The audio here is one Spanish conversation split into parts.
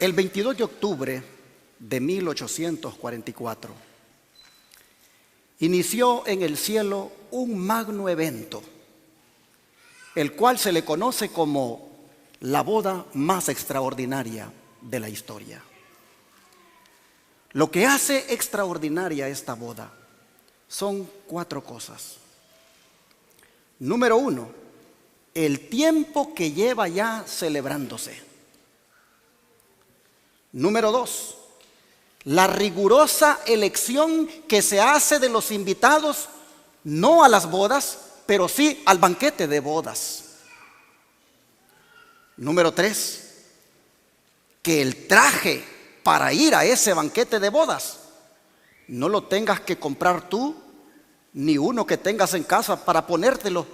El 22 de octubre de 1844 inició en el cielo un magno evento, el cual se le conoce como la boda más extraordinaria de la historia. Lo que hace extraordinaria esta boda son 4 cosas. Número 1, el tiempo que lleva ya celebrándose. Número 2, la rigurosa elección que se hace de los invitados, no a las bodas, pero sí al banquete de bodas. Número 3, que el traje para ir a ese banquete de bodas no lo tengas que comprar tú, ni uno que tengas en casa para ponértelo,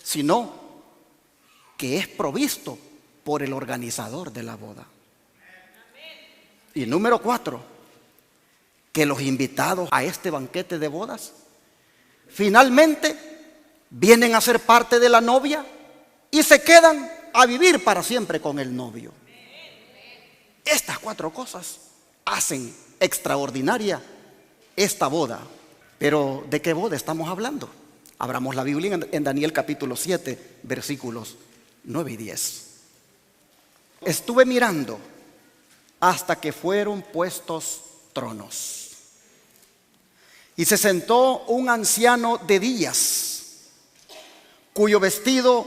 sino que es provisto por el organizador de la boda. Y número 4, que los invitados a este banquete de bodas finalmente vienen a ser parte de la novia y se quedan a vivir para siempre con el novio. Estas 4 cosas hacen extraordinaria esta boda. Pero ¿de qué boda estamos hablando? Abramos la Biblia en Daniel capítulo 7, versículos 9 y 10. Estuve mirando hasta que fueron puestos tronos, y se sentó un anciano de días, cuyo vestido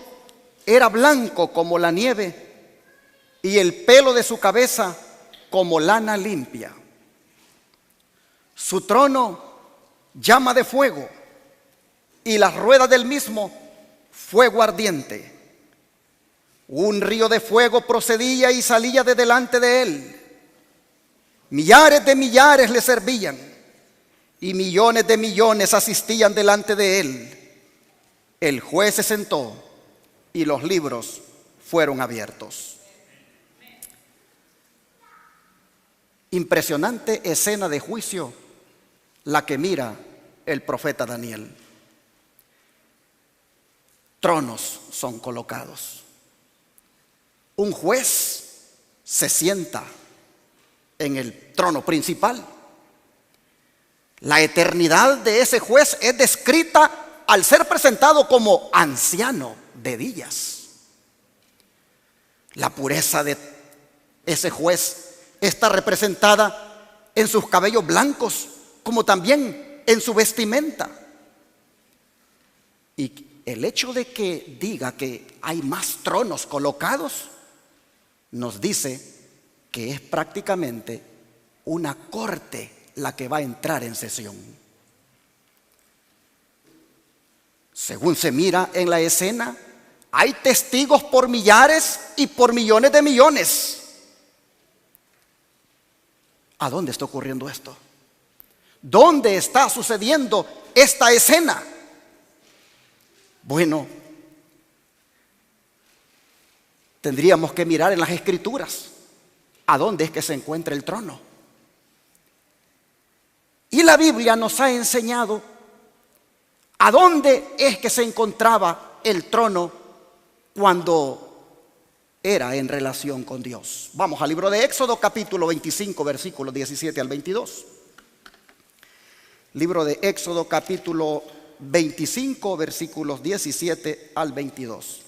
era blanco como la nieve, y el pelo de su cabeza como lana limpia. Su trono llama de fuego, y las ruedas del mismo fuego ardiente. Un río de fuego procedía y salía de delante de él. Millares de millares le servían, y millones de millones asistían delante de él. El juez se sentó y los libros fueron abiertos. Impresionante escena de juicio la que mira el profeta Daniel. Tronos son colocados. Un juez se sienta en el trono principal. La eternidad de ese juez es descrita al ser presentado como anciano de días. La pureza de ese juez está representada en sus cabellos blancos, como también en su vestimenta. Y el hecho de que diga que hay más tronos colocados nos dice que es prácticamente una corte la que va a entrar en sesión. Según se mira en la escena, hay testigos por millares y por millones de millones. ¿A dónde está ocurriendo esto? ¿Dónde está sucediendo esta escena? Bueno, tendríamos que mirar en las Escrituras a dónde es que se encuentra el trono. Y la Biblia nos ha enseñado a dónde es que se encontraba el trono cuando era en relación con Dios. Vamos al libro de Éxodo capítulo 25, versículos 17 al 22. Libro de Éxodo capítulo 25, versículos 17 al 22.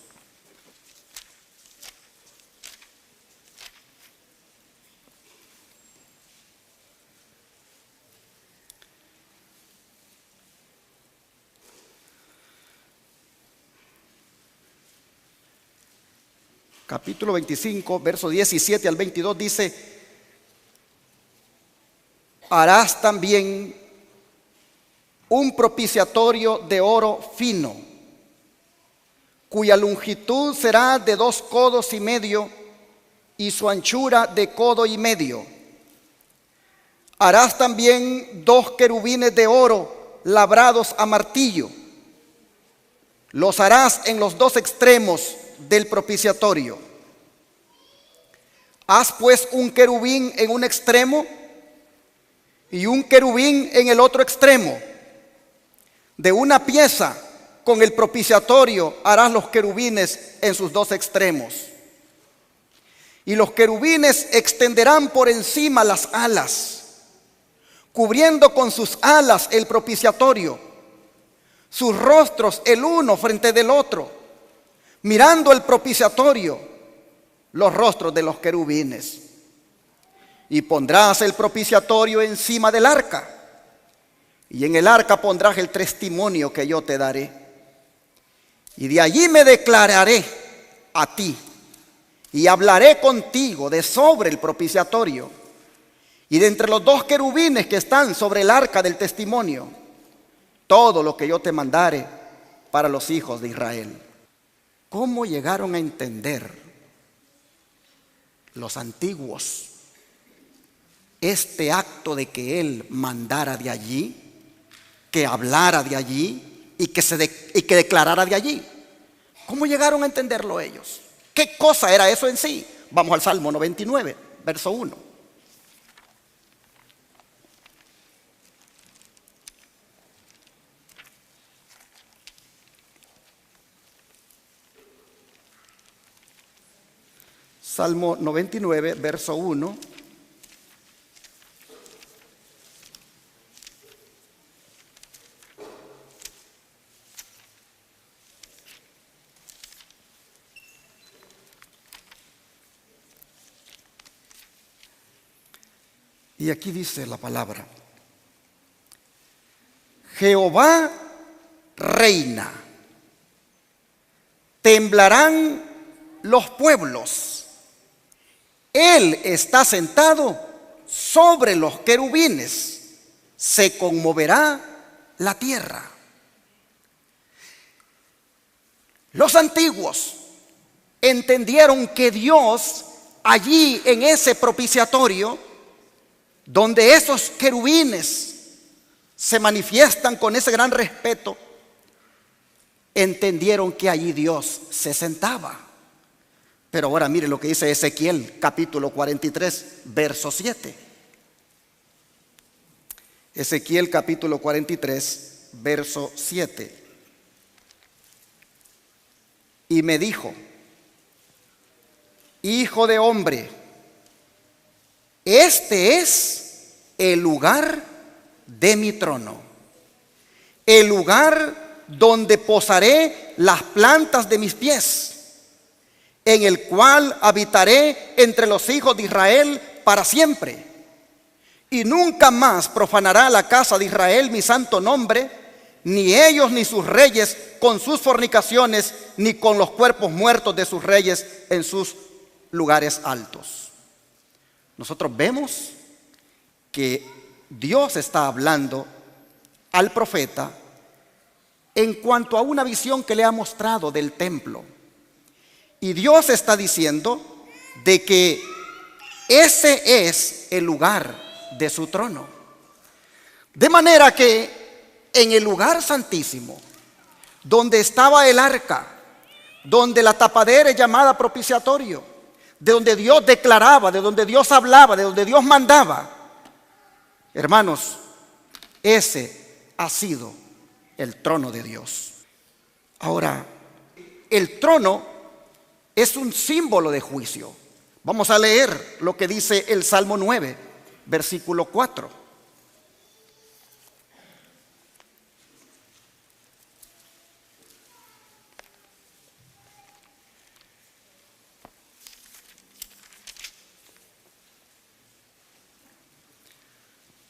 Capítulo 25, verso 17 al 22 dice: harás también un propiciatorio de oro fino, cuya longitud será de 2 codos y medio, y su anchura de codo y medio. Harás también 2 querubines de oro labrados a martillo. Los harás en los 2 extremos del propiciatorio. Haz pues un querubín en un extremo y un querubín en el otro extremo. De una pieza con el propiciatorio harás los querubines en sus 2 extremos. Y los querubines extenderán por encima las alas, cubriendo con sus alas el propiciatorio, sus rostros el uno frente del otro, mirando el propiciatorio, los rostros de los querubines. Y pondrás el propiciatorio encima del arca, y en el arca pondrás el testimonio que yo te daré. Y de allí me declararé a ti, y hablaré contigo de sobre el propiciatorio, y de entre los dos querubines que están sobre el arca del testimonio, todo lo que yo te mandare para los hijos de Israel. ¿Cómo llegaron a entender los antiguos este acto de que Él mandara de allí, que hablara de allí y que declarara de allí? ¿Cómo llegaron a entenderlo ellos? ¿Qué cosa era eso en sí? Vamos al Salmo 99, verso 1. Salmo 99, verso 1. Y aquí dice la palabra: Jehová reina, temblarán los pueblos. Él está sentado sobre los querubines, se conmoverá la tierra. Los antiguos entendieron que Dios allí en ese propiciatorio, donde esos querubines se manifiestan con ese gran respeto, entendieron que allí Dios se sentaba. Pero ahora mire lo que dice Ezequiel capítulo 43, verso 7. Ezequiel capítulo 43, verso 7. Y me dijo: hijo de hombre, este es el lugar de mi trono, el lugar donde posaré las plantas de mis pies, en el cual habitaré entre los hijos de Israel para siempre. Y nunca más profanará la casa de Israel mi santo nombre, ni ellos ni sus reyes con sus fornicaciones, ni con los cuerpos muertos de sus reyes en sus lugares altos. Nosotros vemos que Dios está hablando al profeta en cuanto a una visión que le ha mostrado del templo. Y Dios está diciendo de que ese es el lugar de su trono. De manera que en el lugar santísimo, donde estaba el arca, donde la tapadera es llamada propiciatorio, de donde Dios declaraba, de donde Dios hablaba, de donde Dios mandaba, hermanos, ese ha sido el trono de Dios. Ahora, el trono es un símbolo de juicio. Vamos a leer lo que dice el Salmo 9, versículo 4.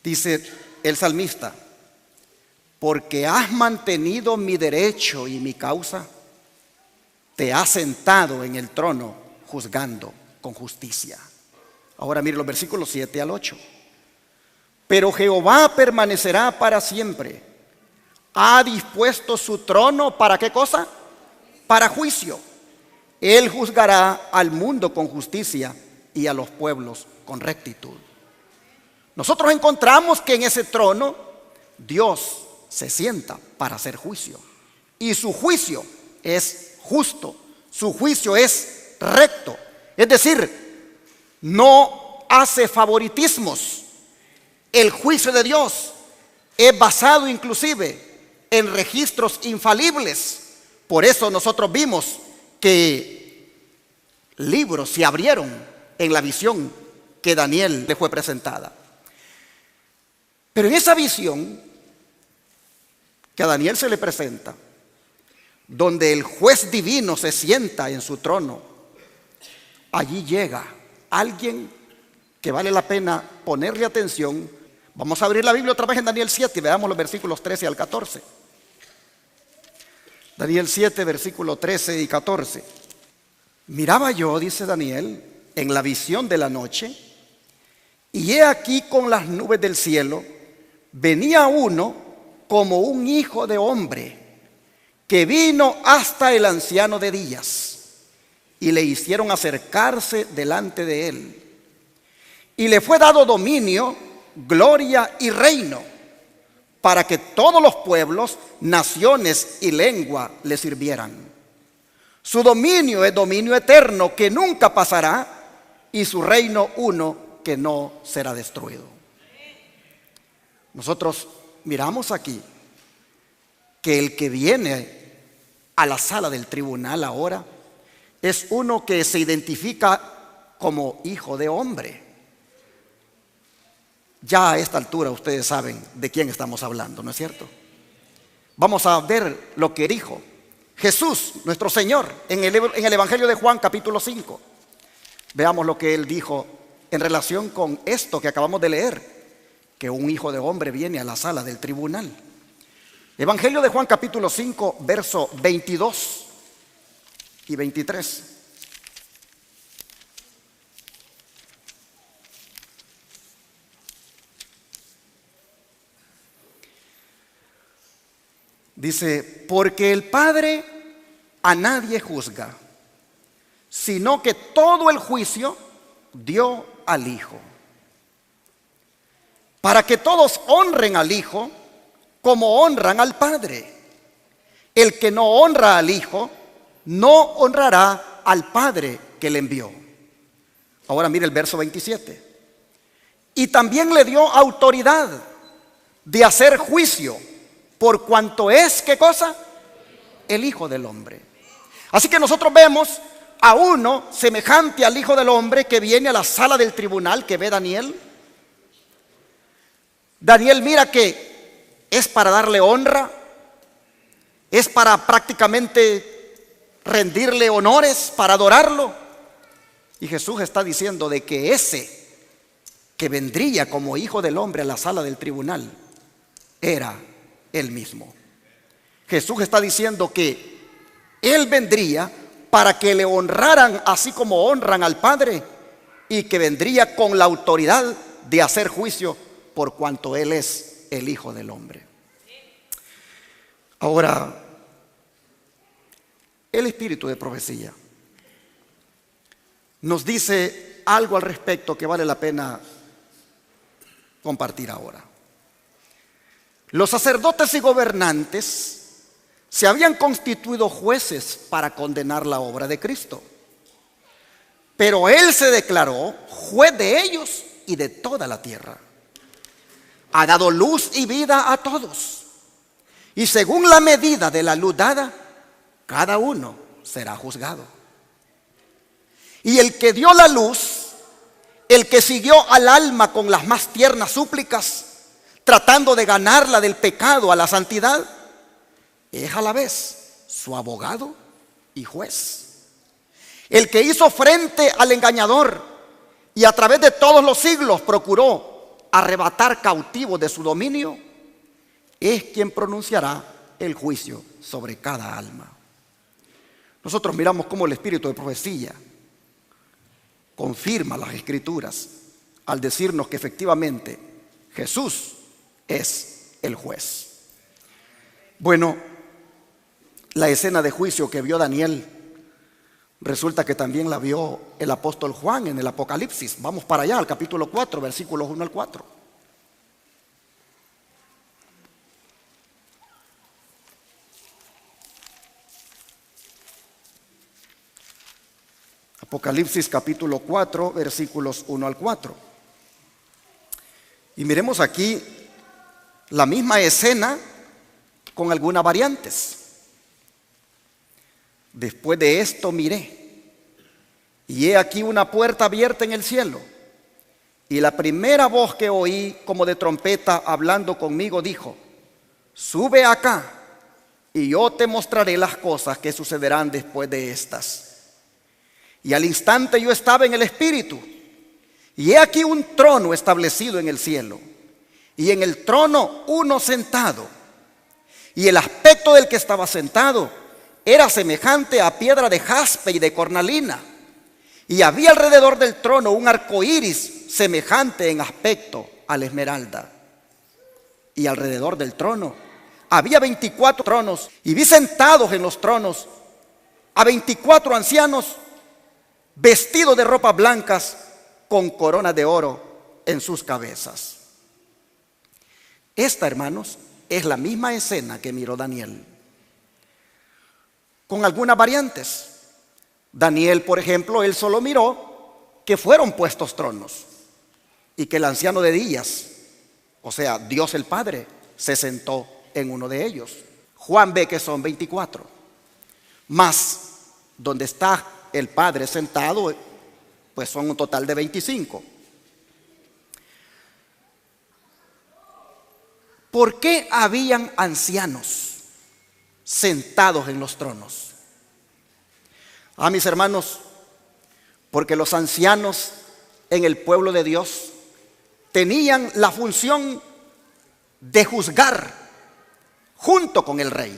Dice el salmista: porque has mantenido mi derecho y mi causa, te has sentado en el trono juzgando con justicia. Ahora mire los versículos 7 al 8. Pero Jehová permanecerá para siempre. Ha dispuesto su trono ¿para qué cosa? Para juicio. Él juzgará al mundo con justicia y a los pueblos con rectitud. Nosotros encontramos que en ese trono Dios se sienta para hacer juicio. Y su juicio es justo, su juicio es recto. Es decir, no hace favoritismos. El juicio de Dios es basado inclusive en registros infalibles. Por eso nosotros vimos que libros se abrieron en la visión que Daniel le fue presentada. Pero en esa visión que a Daniel se le presenta, donde el juez divino se sienta en su trono, allí llega alguien que vale la pena ponerle atención. Vamos a abrir la Biblia otra vez en Daniel 7 y veamos los versículos 13 al 14. Daniel 7, versículo 13 y 14. Miraba yo, dice Daniel, en la visión de la noche, y he aquí con las nubes del cielo venía uno como un hijo de hombre, que vino hasta el anciano de días, y le hicieron acercarse delante de él. Y le fue dado dominio, gloria y reino, para que todos los pueblos, naciones y lengua le sirvieran. Su dominio es dominio eterno que nunca pasará, y su reino uno que no será destruido. Nosotros miramos aquí que el que viene a la sala del tribunal ahora es uno que se identifica como hijo de hombre. Ya a esta altura ustedes saben de quién estamos hablando, ¿no es cierto? Vamos a ver lo que dijo Jesús, nuestro Señor, en el Evangelio de Juan, capítulo 5. Veamos lo que Él dijo en relación con esto que acabamos de leer, que un hijo de hombre viene a la sala del tribunal. Evangelio de Juan, capítulo 5, verso 22 y 23. Dice: porque el Padre a nadie juzga, sino que todo el juicio dio al Hijo, para que todos honren al Hijo como honran al Padre. El que no honra al Hijo, no honrará al Padre que le envió. Ahora mire el verso 27. Y también le dio autoridad de hacer juicio, por cuanto es, ¿qué cosa? El Hijo del Hombre. Así que nosotros vemos a uno semejante al Hijo del Hombre que viene a la sala del tribunal que ve Daniel. Daniel mira que es para darle honra, es para prácticamente rendirle honores, para adorarlo. Y Jesús está diciendo de que ese que vendría como Hijo del Hombre a la sala del tribunal era Él mismo. Jesús está diciendo que Él vendría para que le honraran así como honran al Padre, y que vendría con la autoridad de hacer juicio por cuanto Él es el Hijo del Hombre. Ahora, el espíritu de profecía nos dice algo al respecto que vale la pena compartir ahora. Los sacerdotes y gobernantes se habían constituido jueces para condenar la obra de Cristo, pero Él se declaró juez de ellos y de toda la tierra. Ha dado luz y vida a todos, y según la medida de la luz dada, cada uno será juzgado. Y el que dio la luz, el que siguió al alma con las más tiernas súplicas, tratando de ganarla del pecado a la santidad, es a la vez su abogado y juez. El que hizo frente al engañador y a través de todos los siglos procuró arrebatar cautivos de su dominio, es quien pronunciará el juicio sobre cada alma. Nosotros miramos cómo el espíritu de profecía confirma las escrituras al decirnos que efectivamente Jesús es el juez. Bueno, la escena de juicio que vio Daniel, resulta que también la vio el apóstol Juan en el Apocalipsis. Vamos para allá, al capítulo 4, versículos 1 al 4. Apocalipsis capítulo 4, versículos 1 al 4. Y miremos aquí la misma escena con algunas variantes. Después de esto miré, Y he aquí una puerta abierta en el cielo. Y la primera voz que oí como de trompeta hablando conmigo dijo: sube acá y yo te mostraré las cosas que sucederán después de estas. Y al instante yo estaba en el Espíritu, y he aquí un trono establecido en el cielo, y en el trono uno sentado. Y el aspecto del que estaba sentado era semejante a piedra de jaspe y de cornalina. Y había alrededor del trono un arco iris semejante en aspecto a la esmeralda. Y alrededor del trono había 24 tronos, y vi sentados en los tronos a 24 ancianos vestidos de ropas blancas con coronas de oro en sus cabezas. Esta, hermanos, es la misma escena que miró Daniel, con algunas variantes. Daniel, por ejemplo, él solo miró que fueron puestos tronos y que el anciano de días, o sea, Dios el Padre, se sentó en uno de ellos. Juan ve que son 24, más donde está el Padre sentado, pues son un total de 25. ¿Por qué habían ancianos sentados en los tronos? Mis hermanos, porque los ancianos en el pueblo de Dios tenían la función de juzgar junto con el rey.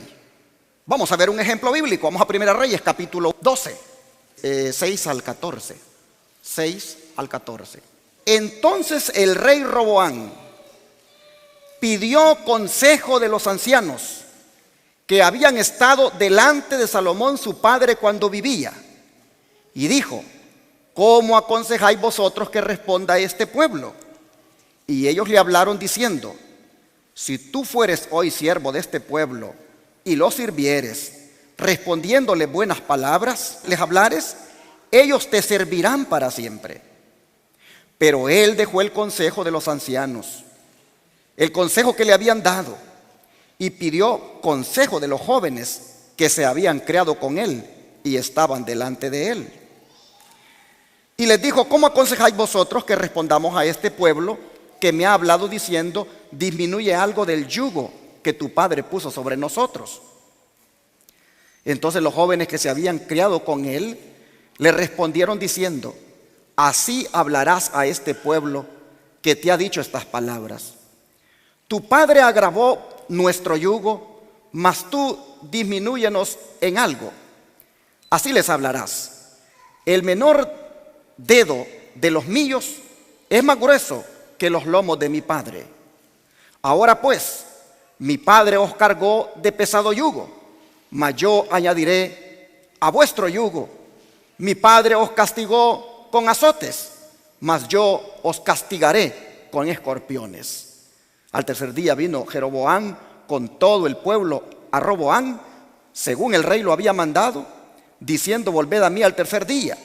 Vamos a ver un ejemplo bíblico. Vamos a 1 Reyes capítulo 12, 6 al 14. 6 al 14. Entonces el rey Roboam pidió consejo de los ancianos que habían estado delante de Salomón su padre cuando vivía, y dijo: ¿cómo aconsejáis vosotros que responda a este pueblo? Y ellos le hablaron diciendo: si tú fueres hoy siervo de este pueblo y lo sirvieres, respondiéndole buenas palabras, les hablares, ellos te servirán para siempre. Pero él dejó el consejo de los ancianos, el consejo que le habían dado, y pidió consejo de los jóvenes que se habían criado con él y estaban delante de él. Y les dijo: ¿cómo aconsejáis vosotros que respondamos a este pueblo que me ha hablado diciendo: disminuye algo del yugo que tu padre puso sobre nosotros? Entonces los jóvenes que se habían criado con él le respondieron diciendo: así hablarás a este pueblo que te ha dicho estas palabras. Tu padre agravó nuestro yugo, mas tú disminúyenos en algo. Así les hablarás: el menor dedo de los míos es más grueso que los lomos de mi padre. Ahora pues, mi padre os cargó de pesado yugo, mas yo añadiré a vuestro yugo. Mi padre os castigó con azotes, mas yo os castigaré con escorpiones. Al tercer día vino Jeroboam con todo el pueblo a Roboam, según el rey lo había mandado, diciendo: volved a mí al tercer día.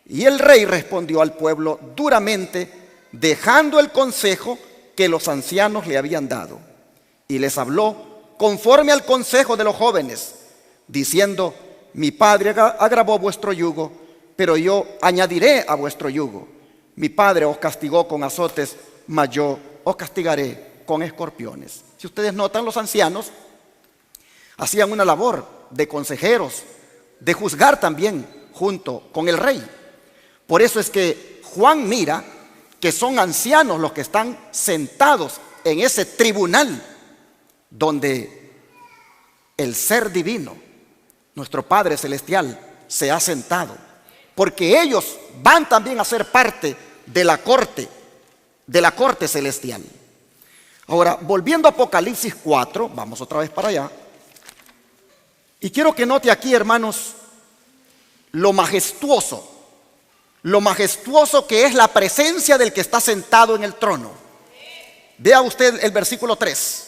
Y el rey respondió al pueblo duramente, dejando el consejo que los ancianos le habían dado. Y les habló conforme al consejo de los jóvenes, diciendo: mi padre agravó vuestro yugo, pero yo añadiré a vuestro yugo. Mi padre os castigó con azotes, mas yo os castigaré con escorpiones. Si ustedes notan, los ancianos hacían una labor de consejeros, de juzgar también junto con el rey. Por eso es que Juan mira que son ancianos los que están sentados en ese tribunal donde el ser divino, nuestro Padre Celestial, se ha sentado, porque ellos van también a ser parte de la corte celestial. Ahora, volviendo a Apocalipsis 4, vamos otra vez para allá, y quiero que note aquí, hermanos, lo majestuoso que es la presencia del que está sentado en el trono. Vea usted el versículo 3.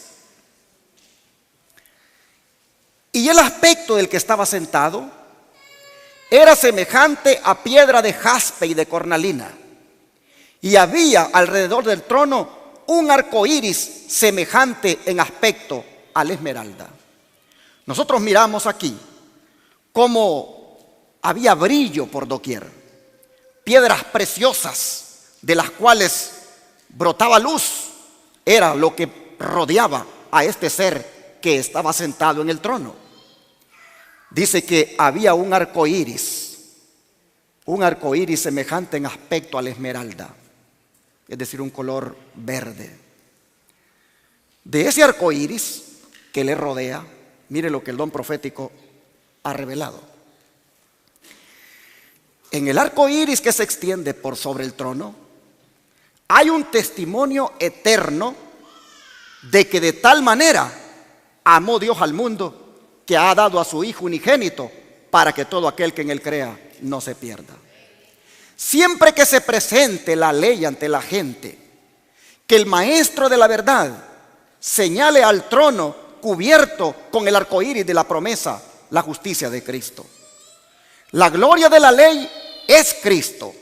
Y el aspecto del que estaba sentado era semejante a piedra de jaspe y de cornalina, y había alrededor del trono un arco iris semejante en aspecto a la esmeralda. Nosotros miramos aquí cómo había brillo por doquier. piedras preciosas de las cuales brotaba luz, era lo que rodeaba a este ser que estaba sentado en el trono. Dice que había un arco iris semejante en aspecto a la esmeralda, es decir, un color verde. De ese arco iris que le rodea, mire lo que el don profético ha revelado. En el arco iris que se extiende por sobre el trono, hay un testimonio eterno de que de tal manera amó Dios al mundo que ha dado a su Hijo unigénito para que todo aquel que en él crea no se pierda. Siempre que se presente la ley ante la gente, que el maestro de la verdad señale al trono cubierto con el arco iris de la promesa, la justicia de Cristo. La gloria de la ley es Cristo.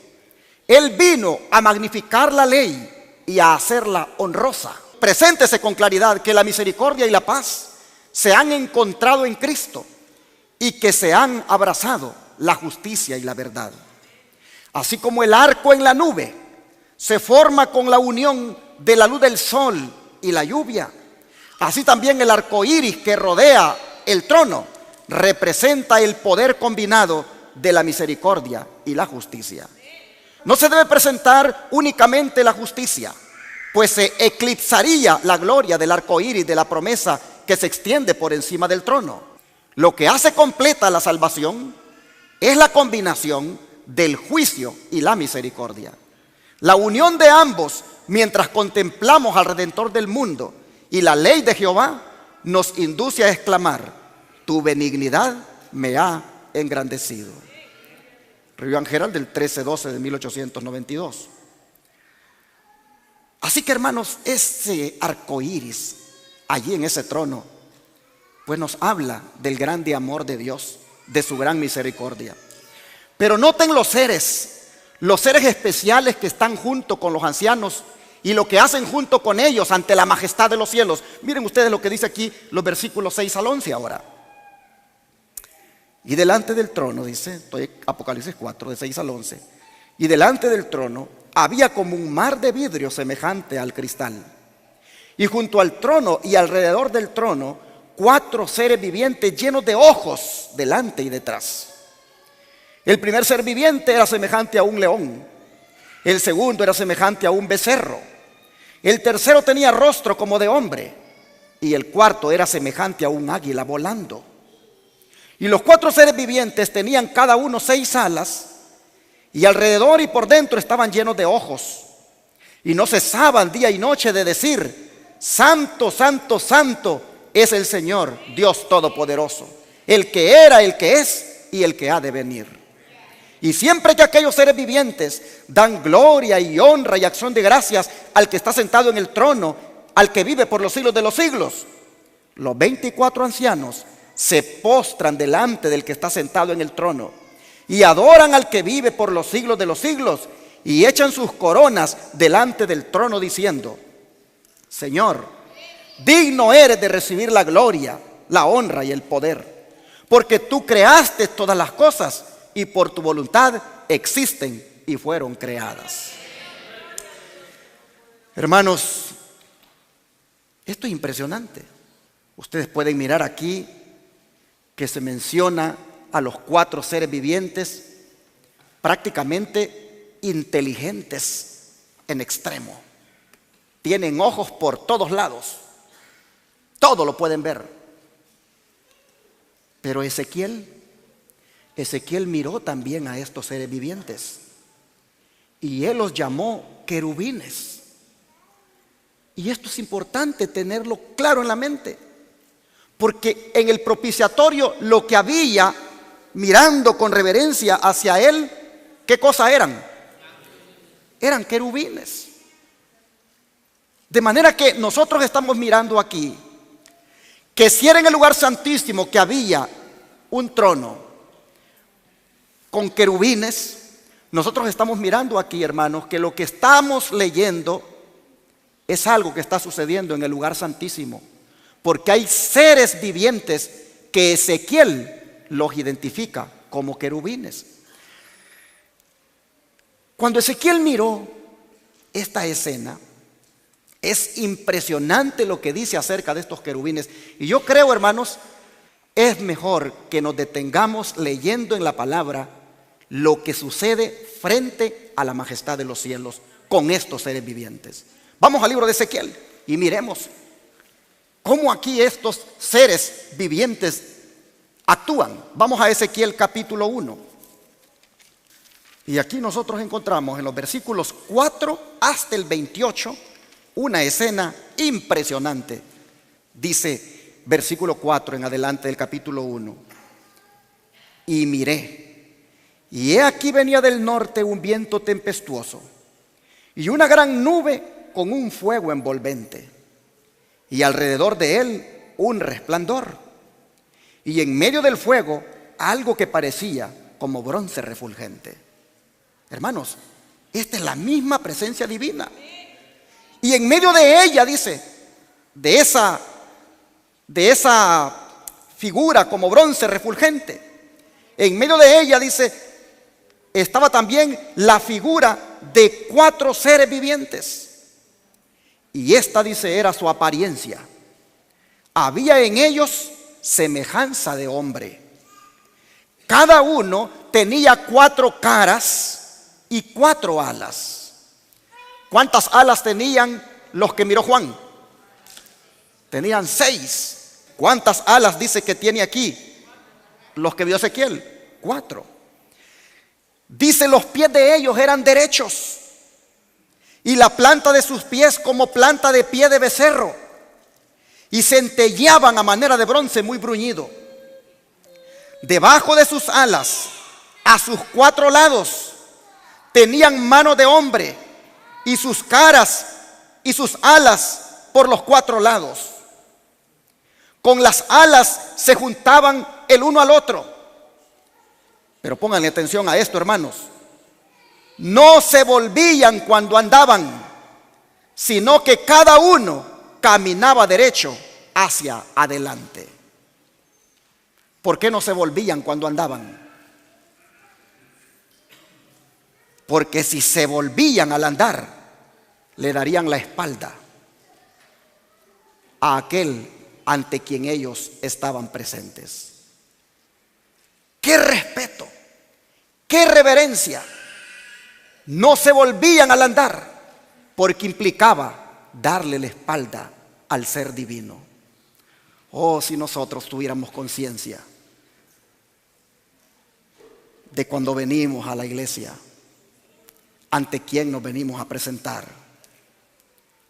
Él vino a magnificar la ley y a hacerla honrosa. Preséntese con claridad que la misericordia y la paz se han encontrado en Cristo y que se han abrazado la justicia y la verdad. Así como el arco en la nube se forma con la unión de la luz del sol y la lluvia, así también el arco iris que rodea el trono representa el poder combinado de la misericordia y la justicia. No se debe presentar únicamente la justicia, pues se eclipsaría la gloria del arco iris de la promesa que se extiende por encima del trono. Lo que hace completa la salvación es la combinación del juicio y la misericordia. La unión de ambos, mientras contemplamos al Redentor del mundo y la ley de Jehová, nos induce a exclamar: tu benignidad me ha engrandecido. Review Herald del 13-12 de 1892. Así que, hermanos, ese arco iris allí en ese trono, pues nos habla del grande amor de Dios, de su gran misericordia. Pero noten los seres especiales que están junto con los ancianos y lo que hacen junto con ellos ante la majestad de los cielos. Miren ustedes lo que dice aquí los versículos 6 al 11 ahora. Y delante del trono, dice, Apocalipsis 4, de 6 al 11. Y delante del trono había como un mar de vidrio semejante al cristal. Y junto al trono y alrededor del trono, 4 seres vivientes llenos de ojos delante y detrás. El primer ser viviente era semejante a un león. El segundo era semejante a un becerro. El tercero tenía rostro como de hombre. Y el cuarto era semejante a un águila volando. Y los 4 seres vivientes tenían cada uno 6 alas, y alrededor y por dentro estaban llenos de ojos. Y no cesaban día y noche de decir: santo, santo, santo es el Señor, Dios Todopoderoso, el que era, el que es y el que ha de venir. Y siempre que aquellos seres vivientes dan gloria y honra y acción de gracias al que está sentado en el trono, al que vive por los siglos de los siglos, los 24 ancianos se postran delante del que está sentado en el trono y adoran al que vive por los siglos de los siglos, y echan sus coronas delante del trono diciendo: Señor, digno eres de recibir la gloria, la honra y el poder, porque tú creaste todas las cosas y por tu voluntad existen y fueron creadas. Hermanos, esto es impresionante. Ustedes pueden mirar aquí que se menciona a los 4 seres vivientes prácticamente inteligentes en extremo. Tienen ojos por todos lados, todo lo pueden ver. Pero Ezequiel miró también a estos seres vivientes y él los llamó querubines. Y esto es importante tenerlo claro en la mente, porque en el propiciatorio lo que había, mirando con reverencia hacia él, ¿qué cosa eran? Eran querubines. De manera que nosotros estamos mirando aquí que si era en el lugar santísimo que había un trono con querubines, nosotros estamos mirando aquí, hermanos, que lo que estamos leyendo es algo que está sucediendo en el lugar santísimo, porque hay seres vivientes que Ezequiel los identifica como querubines. Cuando Ezequiel miró esta escena, es impresionante lo que dice acerca de estos querubines. Y yo creo, hermanos, es mejor que nos detengamos leyendo en la palabra lo que sucede frente a la majestad de los cielos con estos seres vivientes. Vamos al libro de Ezequiel y miremos cómo aquí estos seres vivientes actúan. Vamos a Ezequiel capítulo 1. Y aquí nosotros encontramos en los versículos 4 hasta el 28 una escena impresionante. Dice versículo 4 en adelante del capítulo 1. Y miré, y he aquí venía del norte un viento tempestuoso y una gran nube con un fuego envolvente, y alrededor de él un resplandor, y en medio del fuego algo que parecía como bronce refulgente. Hermanos, esta es la misma presencia divina. Y en medio de ella, dice, de esa figura como bronce refulgente, en medio de ella, dice, estaba también la figura de 4 seres vivientes. Y esta, dice, era su apariencia. Había en ellos semejanza de hombre. Cada uno tenía 4 caras y 4 alas. ¿Cuántas alas tenían los que miró Juan? Tenían 6. ¿Cuántas alas dice que tiene aquí los que vio Ezequiel? 4. Dice, los pies de ellos eran derechos, y la planta de sus pies como planta de pie de becerro, y centelleaban a manera de bronce muy bruñido. Debajo de sus alas, a sus 4 lados, tenían manos de hombre, y sus caras y sus alas por los 4 lados. Con las alas se juntaban el uno al otro. Pero pónganle atención a esto, hermanos. No se volvían cuando andaban, sino que cada uno caminaba derecho hacia adelante. ¿Por qué no se volvían cuando andaban? Porque si se volvían al andar, le darían la espalda a aquel ante quien ellos estaban presentes. ¡Qué respeto! ¡Qué reverencia! No se volvían al andar porque implicaba darle la espalda al ser divino. Oh, si nosotros tuviéramos conciencia de cuando venimos a la iglesia, ante quién nos venimos a presentar,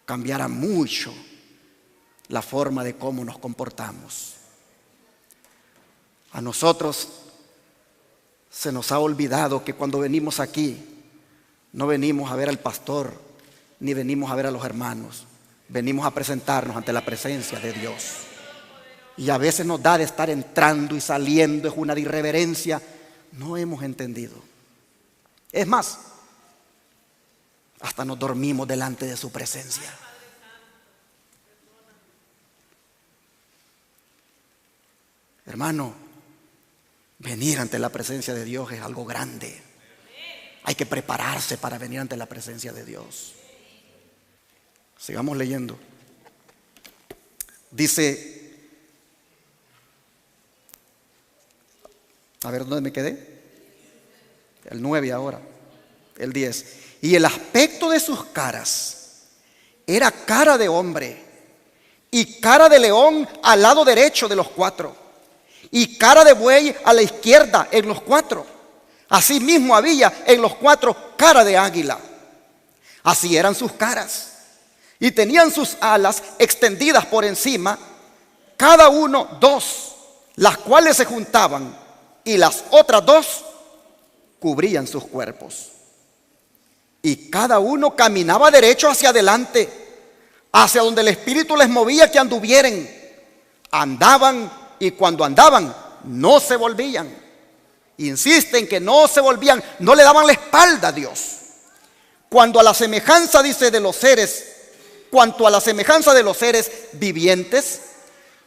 cambiará mucho la forma de cómo nos comportamos. A nosotros se nos ha olvidado que cuando venimos aquí, no venimos a ver al pastor, ni venimos a ver a los hermanos. Venimos a presentarnos ante la presencia de Dios. Y a veces nos da de estar entrando y saliendo, es una de irreverencia. No hemos entendido. Es más, hasta nos dormimos delante de su presencia. Hermano, venir ante la presencia de Dios es algo grande. Hay que prepararse para venir ante la presencia de Dios. Sigamos leyendo. Dice, a ver dónde me quedé. El 9 ahora, el 10. Y el aspecto de sus caras era cara de hombre y cara de león al lado derecho de los 4 y cara de buey a la izquierda en los 4. Asimismo había en los 4 cara de águila. Así eran sus caras. Y tenían sus alas extendidas por encima, cada uno 2, las cuales se juntaban, y las otras 2 cubrían sus cuerpos. Y cada uno caminaba derecho hacia adelante, hacia donde el Espíritu les movía que anduvieren. Andaban, y cuando andaban no se volvían. Insisten que no se volvían, no le daban la espalda a Dios. Cuanto a la semejanza, dice, de los seres vivientes,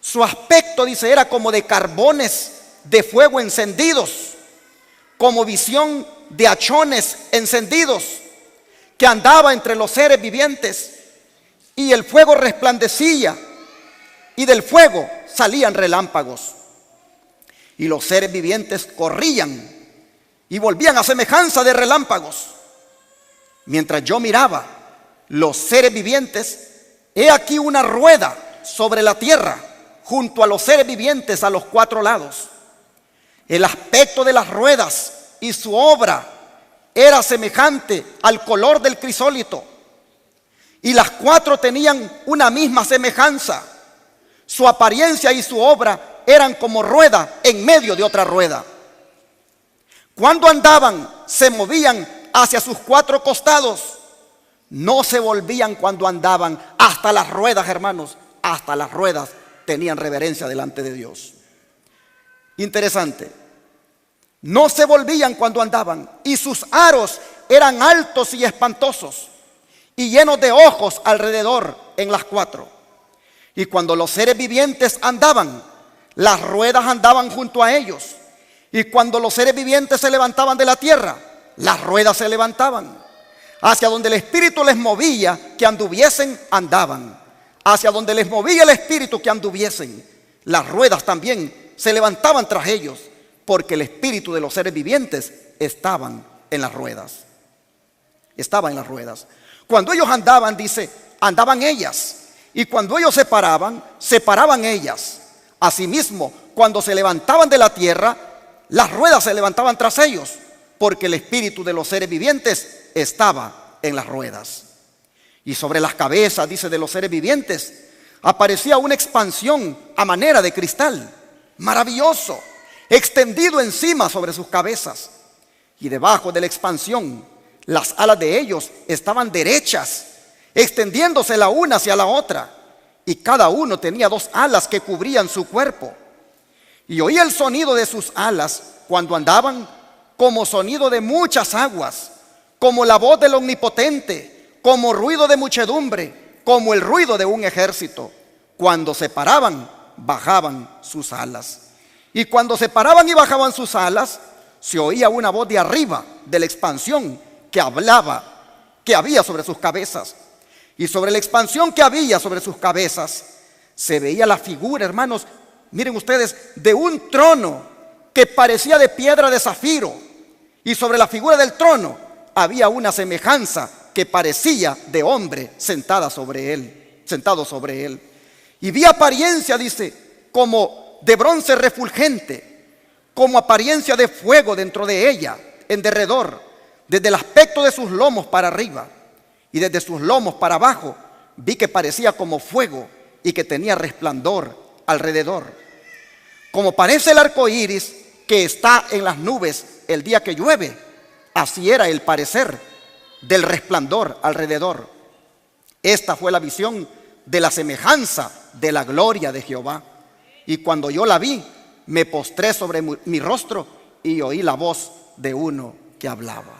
su aspecto, dice, era como de carbones de fuego encendidos, como visión de hachones encendidos que andaba entre los seres vivientes, y el fuego resplandecía, y del fuego salían relámpagos. Y los seres vivientes corrían y volvían a semejanza de relámpagos. Mientras yo miraba los seres vivientes, he aquí una rueda sobre la tierra, junto a los seres vivientes a los 4 lados. El aspecto de las ruedas y su obra era semejante al color del crisólito, y las 4 tenían una misma semejanza. Su apariencia y su obra eran como rueda en medio de otra rueda. Cuando andaban, se movían hacia sus 4 costados. No se volvían cuando andaban. Hasta las ruedas, hermanos, hasta las ruedas tenían reverencia delante de Dios. Interesante. No se volvían cuando andaban, y sus aros eran altos y espantosos, y llenos de ojos alrededor en las 4. Y cuando los seres vivientes andaban, las ruedas andaban junto a ellos. Y cuando los seres vivientes se levantaban de la tierra, las ruedas se levantaban. Hacia donde el Espíritu les movía que anduviesen, andaban. Hacia donde les movía el Espíritu que anduviesen, las ruedas también se levantaban tras ellos, porque el espíritu de los seres vivientes estaban en las ruedas. Estaba en las ruedas. Cuando ellos andaban, dice, andaban ellas. Y cuando ellos se paraban, se paraban ellas. Asimismo, cuando se levantaban de la tierra, las ruedas se levantaban tras ellos, porque el espíritu de los seres vivientes estaba en las ruedas. Y sobre las cabezas, dice, de los seres vivientes, aparecía una expansión a manera de cristal, maravilloso, extendido encima sobre sus cabezas. Y debajo de la expansión, las alas de ellos estaban derechas, extendiéndose la una hacia la otra, y cada uno tenía 2 alas que cubrían su cuerpo. Y oí el sonido de sus alas cuando andaban, como sonido de muchas aguas, como la voz del Omnipotente, como ruido de muchedumbre, como el ruido de un ejército. Cuando se paraban, bajaban sus alas. Y cuando se paraban y bajaban sus alas, se oía una voz de arriba de la expansión que hablaba, que había sobre sus cabezas. Y sobre la expansión que había sobre sus cabezas, se veía la figura, hermanos, miren ustedes, de un trono que parecía de piedra de zafiro. Y sobre la figura del trono había una semejanza que parecía de hombre sentado sobre él. Y vi apariencia, dice, como de bronce refulgente, como apariencia de fuego dentro de ella, en derredor, desde el aspecto de sus lomos para arriba y desde sus lomos para abajo, vi que parecía como fuego y que tenía resplandor alrededor. Como parece el arco iris que está en las nubes el día que llueve, así era el parecer del resplandor alrededor. Esta fue la visión de la semejanza de la gloria de Jehová. Y cuando yo la vi, me postré sobre mi rostro y oí la voz de uno que hablaba.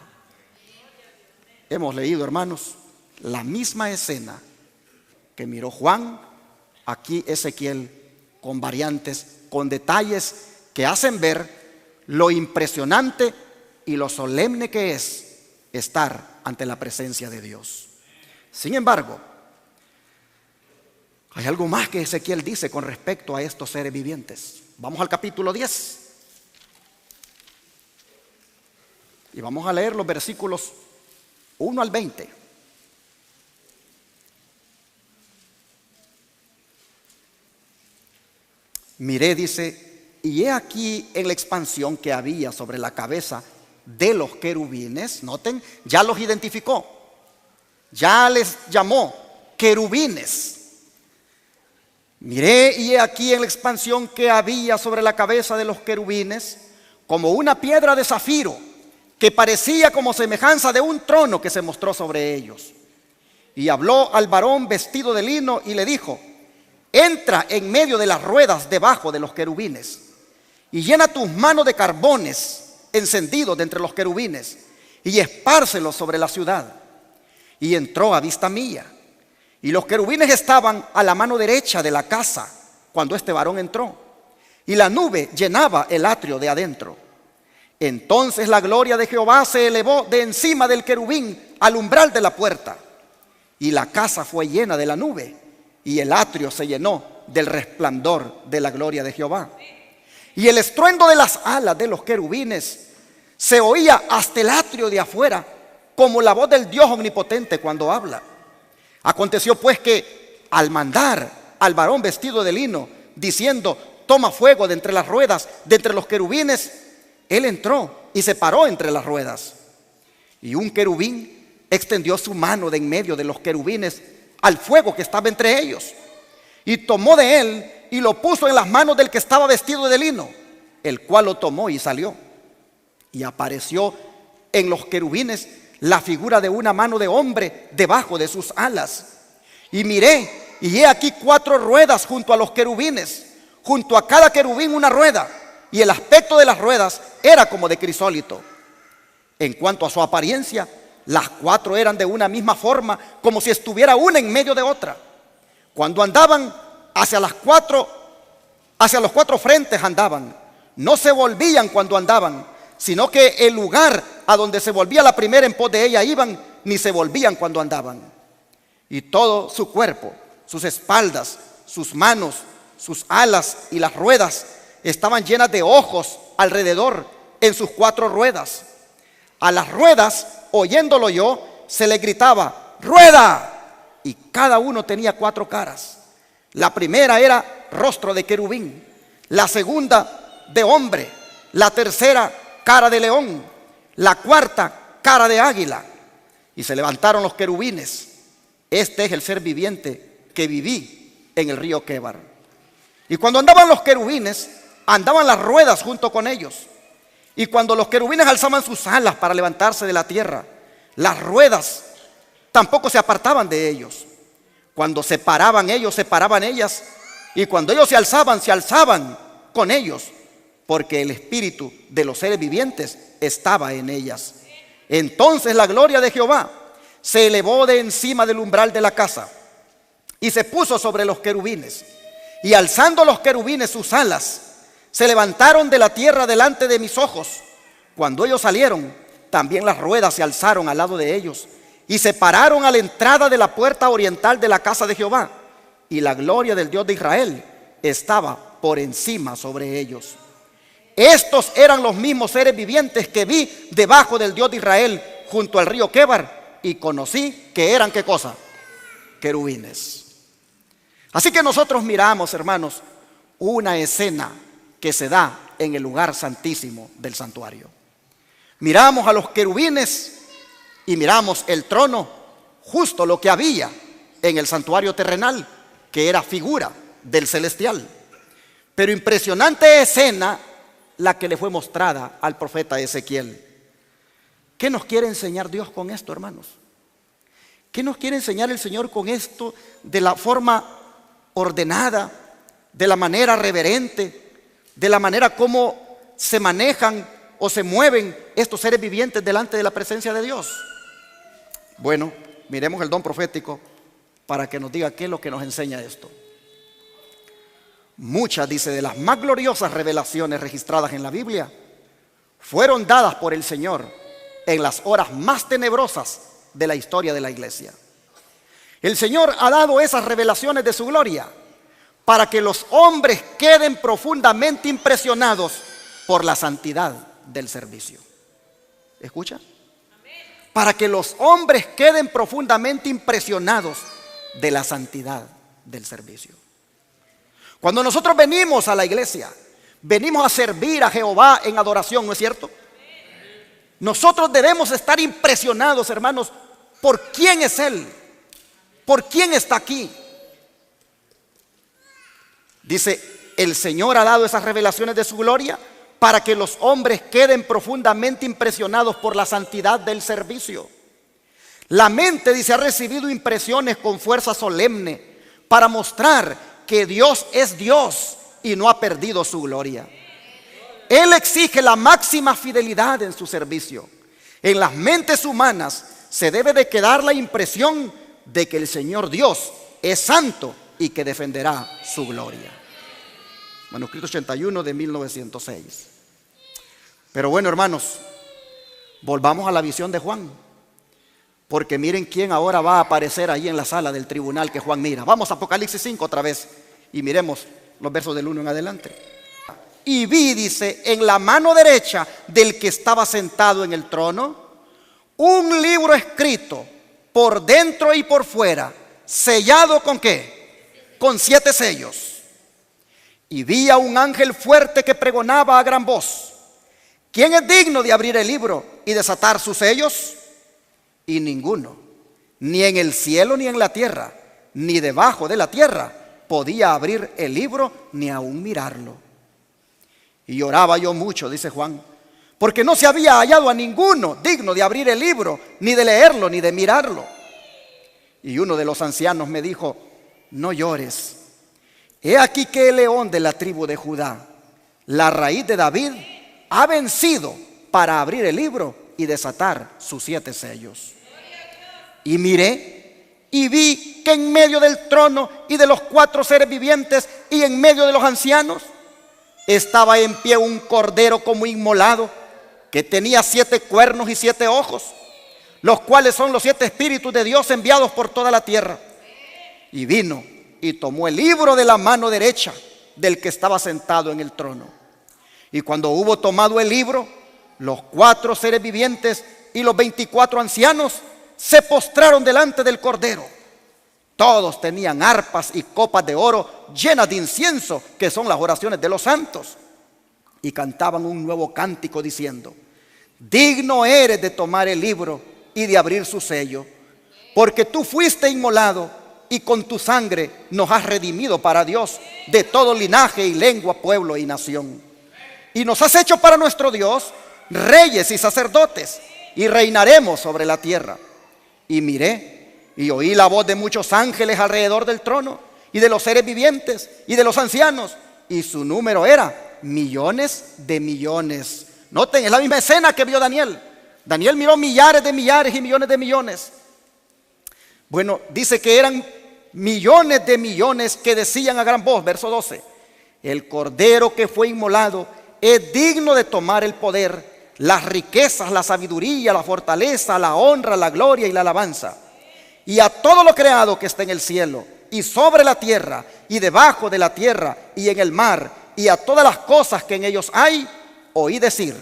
Hemos leído, hermanos, la misma escena que miró Juan, aquí Ezequiel, con variantes, con detalles que hacen ver lo impresionante y lo solemne que es estar ante la presencia de Dios. Sin embargo, hay algo más que Ezequiel dice con respecto a estos seres vivientes. Vamos al capítulo 10 y vamos a leer los versículos 1 al 20. Miré, dice, y he aquí en la expansión que había sobre la cabeza de los querubines. Noten, ya los identificó, ya les llamó querubines. Miré y he aquí en la expansión que había sobre la cabeza de los querubines como una piedra de zafiro que parecía como semejanza de un trono que se mostró sobre ellos. Y habló al varón vestido de lino y le dijo: entra en medio de las ruedas debajo de los querubines y llena tus manos de carbones encendidos de entre los querubines y espárcelos sobre la ciudad. Y entró a vista mía. Y los querubines estaban a la mano derecha de la casa cuando este varón entró. Y la nube llenaba el atrio de adentro. Entonces la gloria de Jehová se elevó de encima del querubín al umbral de la puerta, y la casa fue llena de la nube, y el atrio se llenó del resplandor de la gloria de Jehová. Y el estruendo de las alas de los querubines se oía hasta el atrio de afuera, como la voz del Dios omnipotente cuando habla. Aconteció pues que al mandar al varón vestido de lino, diciendo: toma fuego de entre las ruedas, de entre los querubines, él entró y se paró entre las ruedas. Y un querubín extendió su mano de en medio de los querubines al fuego que estaba entre ellos, y tomó de él y lo puso en las manos del que estaba vestido de lino, el cual lo tomó y salió. Y apareció en los querubines la figura de una mano de hombre debajo de sus alas. Y miré, y he aquí 4 ruedas junto a los querubines, junto a cada querubín una rueda, y el aspecto de las ruedas era como de crisólito. En cuanto a su apariencia, las 4 eran de una misma forma, como si estuviera una en medio de otra. Cuando andaban hacia los 4 frentes andaban, no se volvían cuando andaban, sino que el lugar a donde se volvía la primera en pos de ella iban, ni se volvían cuando andaban. Y todo su cuerpo, sus espaldas, sus manos, sus alas y las ruedas estaban llenas de ojos alrededor en sus 4 ruedas. A las ruedas, oyéndolo yo, se le gritaba: ¡rueda! Y cada uno tenía 4 caras. La primera era rostro de querubín, la segunda de hombre, la tercera cara de león, la cuarta cara de águila. Y se levantaron los querubines. Este es el ser viviente que viví en el río Quebar. Y cuando andaban los querubines, andaban las ruedas junto con ellos. Y cuando los querubines alzaban sus alas para levantarse de la tierra, las ruedas tampoco se apartaban de ellos. Cuando se paraban ellos, se paraban ellas. Y cuando ellos se alzaban con ellos, porque el espíritu de los seres vivientes estaba en ellas. Entonces la gloria de Jehová se elevó de encima del umbral de la casa y se puso sobre los querubines. Y alzando los querubines sus alas, se levantaron de la tierra delante de mis ojos. Cuando ellos salieron, también las ruedas se alzaron al lado de ellos y se pararon a la entrada de la puerta oriental de la casa de Jehová. Y la gloria del Dios de Israel estaba por encima sobre ellos. Estos eran los mismos seres vivientes que vi debajo del Dios de Israel junto al río Quebar, y conocí que eran, ¿qué cosa? Querubines. Así que nosotros miramos, hermanos, una escena que se da en el lugar santísimo del santuario. Miramos a los querubines y miramos el trono, justo lo que había en el santuario terrenal, que era figura del celestial. Pero impresionante escena la que le fue mostrada al profeta Ezequiel. ¿Qué nos quiere enseñar Dios con esto, hermanos? ¿Qué nos quiere enseñar el Señor con esto de la forma ordenada, de la manera reverente, de la manera como se manejan o se mueven estos seres vivientes delante de la presencia de Dios? Bueno, miremos el don profético para que nos diga qué es lo que nos enseña esto. Muchas, dice, de las más gloriosas revelaciones registradas en la Biblia fueron dadas por el Señor en las horas más tenebrosas de la historia de la iglesia. El Señor ha dado esas revelaciones de su gloria para que los hombres queden profundamente impresionados por la santidad del servicio. ¿Escucha? Para que los hombres queden profundamente impresionados de la santidad del servicio. Cuando nosotros venimos a la iglesia, venimos a servir a Jehová en adoración, ¿no es cierto? Nosotros debemos estar impresionados, hermanos, por quién es Él, por quién está aquí. Dice, el Señor ha dado esas revelaciones de su gloria para que los hombres queden profundamente impresionados por la santidad del servicio. La mente, dice, ha recibido impresiones con fuerza solemne para mostrar que Dios es Dios y no ha perdido su gloria. Él exige la máxima fidelidad en su servicio. En las mentes humanas se debe de quedar la impresión de que el Señor Dios es santo y que defenderá su gloria. Manuscrito 81 de 1906. Pero bueno, hermanos, volvamos a la visión de Juan. Porque miren quién ahora va a aparecer ahí en la sala del tribunal que Juan mira. Vamos a Apocalipsis 5 otra vez y miremos los versos del 1 en adelante. Y vi, dice, en la mano derecha del que estaba sentado en el trono, un libro escrito por dentro y por fuera, sellado ¿con qué? Con 7 sellos. Y vi a un ángel fuerte que pregonaba a gran voz: ¿quién es digno de abrir el libro y desatar sus sellos? Y ninguno, ni en el cielo ni en la tierra, ni debajo de la tierra, podía abrir el libro ni aún mirarlo. Y lloraba yo mucho, dice Juan, porque no se había hallado a ninguno digno de abrir el libro, ni de leerlo, ni de mirarlo. Y uno de los ancianos me dijo: no llores. He aquí que el león de la tribu de Judá, la raíz de David, ha vencido para abrir el libro y desatar sus 7 sellos. Y miré y vi que en medio del trono y de los 4 seres vivientes y en medio de los ancianos estaba en pie un cordero como inmolado, que tenía 7 cuernos y 7 ojos, los cuales son los 7 espíritus de Dios enviados por toda la tierra. Y vino y tomó el libro de la mano derecha del que estaba sentado en el trono. Y cuando hubo tomado el libro, los 4 seres vivientes y los 24 ancianos se postraron delante del cordero. Todos tenían arpas y copas de oro llenas de incienso, que son las oraciones de los santos. Y cantaban un nuevo cántico diciendo: digno eres de tomar el libro y de abrir su sello, porque tú fuiste inmolado y con tu sangre nos has redimido para Dios de todo linaje y lengua, pueblo y nación. Y nos has hecho para nuestro Dios reyes y sacerdotes, y reinaremos sobre la tierra. Y miré y oí la voz de muchos ángeles alrededor del trono, y de los seres vivientes, y de los ancianos, y su número era millones de millones. Noten, es la misma escena que vio Daniel. Daniel miró millares de millares y millones de millones. Bueno, dice que eran millones de millones que decían a gran voz, verso 12: el cordero que fue inmolado es digno de tomar el poder, las riquezas, la sabiduría, la fortaleza, la honra, la gloria y la alabanza. Y a todo lo creado que está en el cielo y sobre la tierra y debajo de la tierra y en el mar, y a todas las cosas que en ellos hay, oí decir: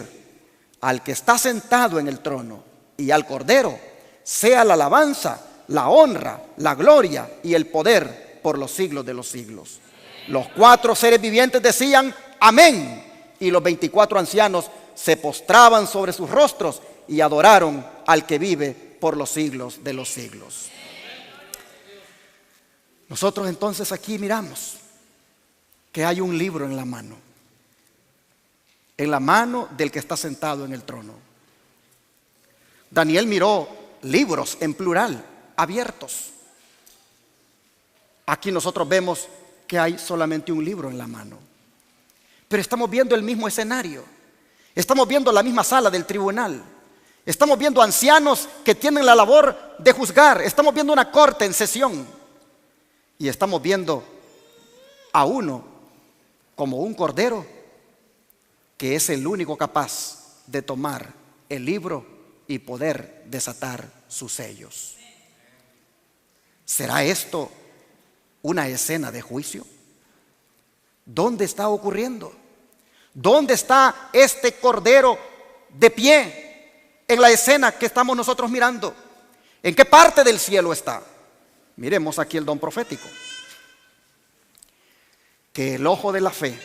al que está sentado en el trono y al cordero sea la alabanza, la honra, la gloria y el poder por los siglos de los siglos. Los 4 seres vivientes decían: amén. Y los 24 ancianos se postraban sobre sus rostros y adoraron al que vive por los siglos de los siglos. Nosotros entonces aquí miramos que hay un libro en la mano del que está sentado en el trono. Daniel miró libros en plural, abiertos. Aquí nosotros vemos que hay solamente un libro en la mano, pero estamos viendo el mismo escenario. Estamos viendo la misma sala del tribunal. Estamos viendo ancianos que tienen la labor de juzgar. Estamos viendo una corte en sesión. Y estamos viendo a uno como un cordero que es el único capaz de tomar el libro y poder desatar sus sellos. ¿Será esto una escena de juicio? ¿Dónde está ocurriendo? ¿Dónde está este cordero de pie en la escena que estamos nosotros mirando? ¿En qué parte del cielo está? Miremos aquí el don profético. Que el ojo de la fe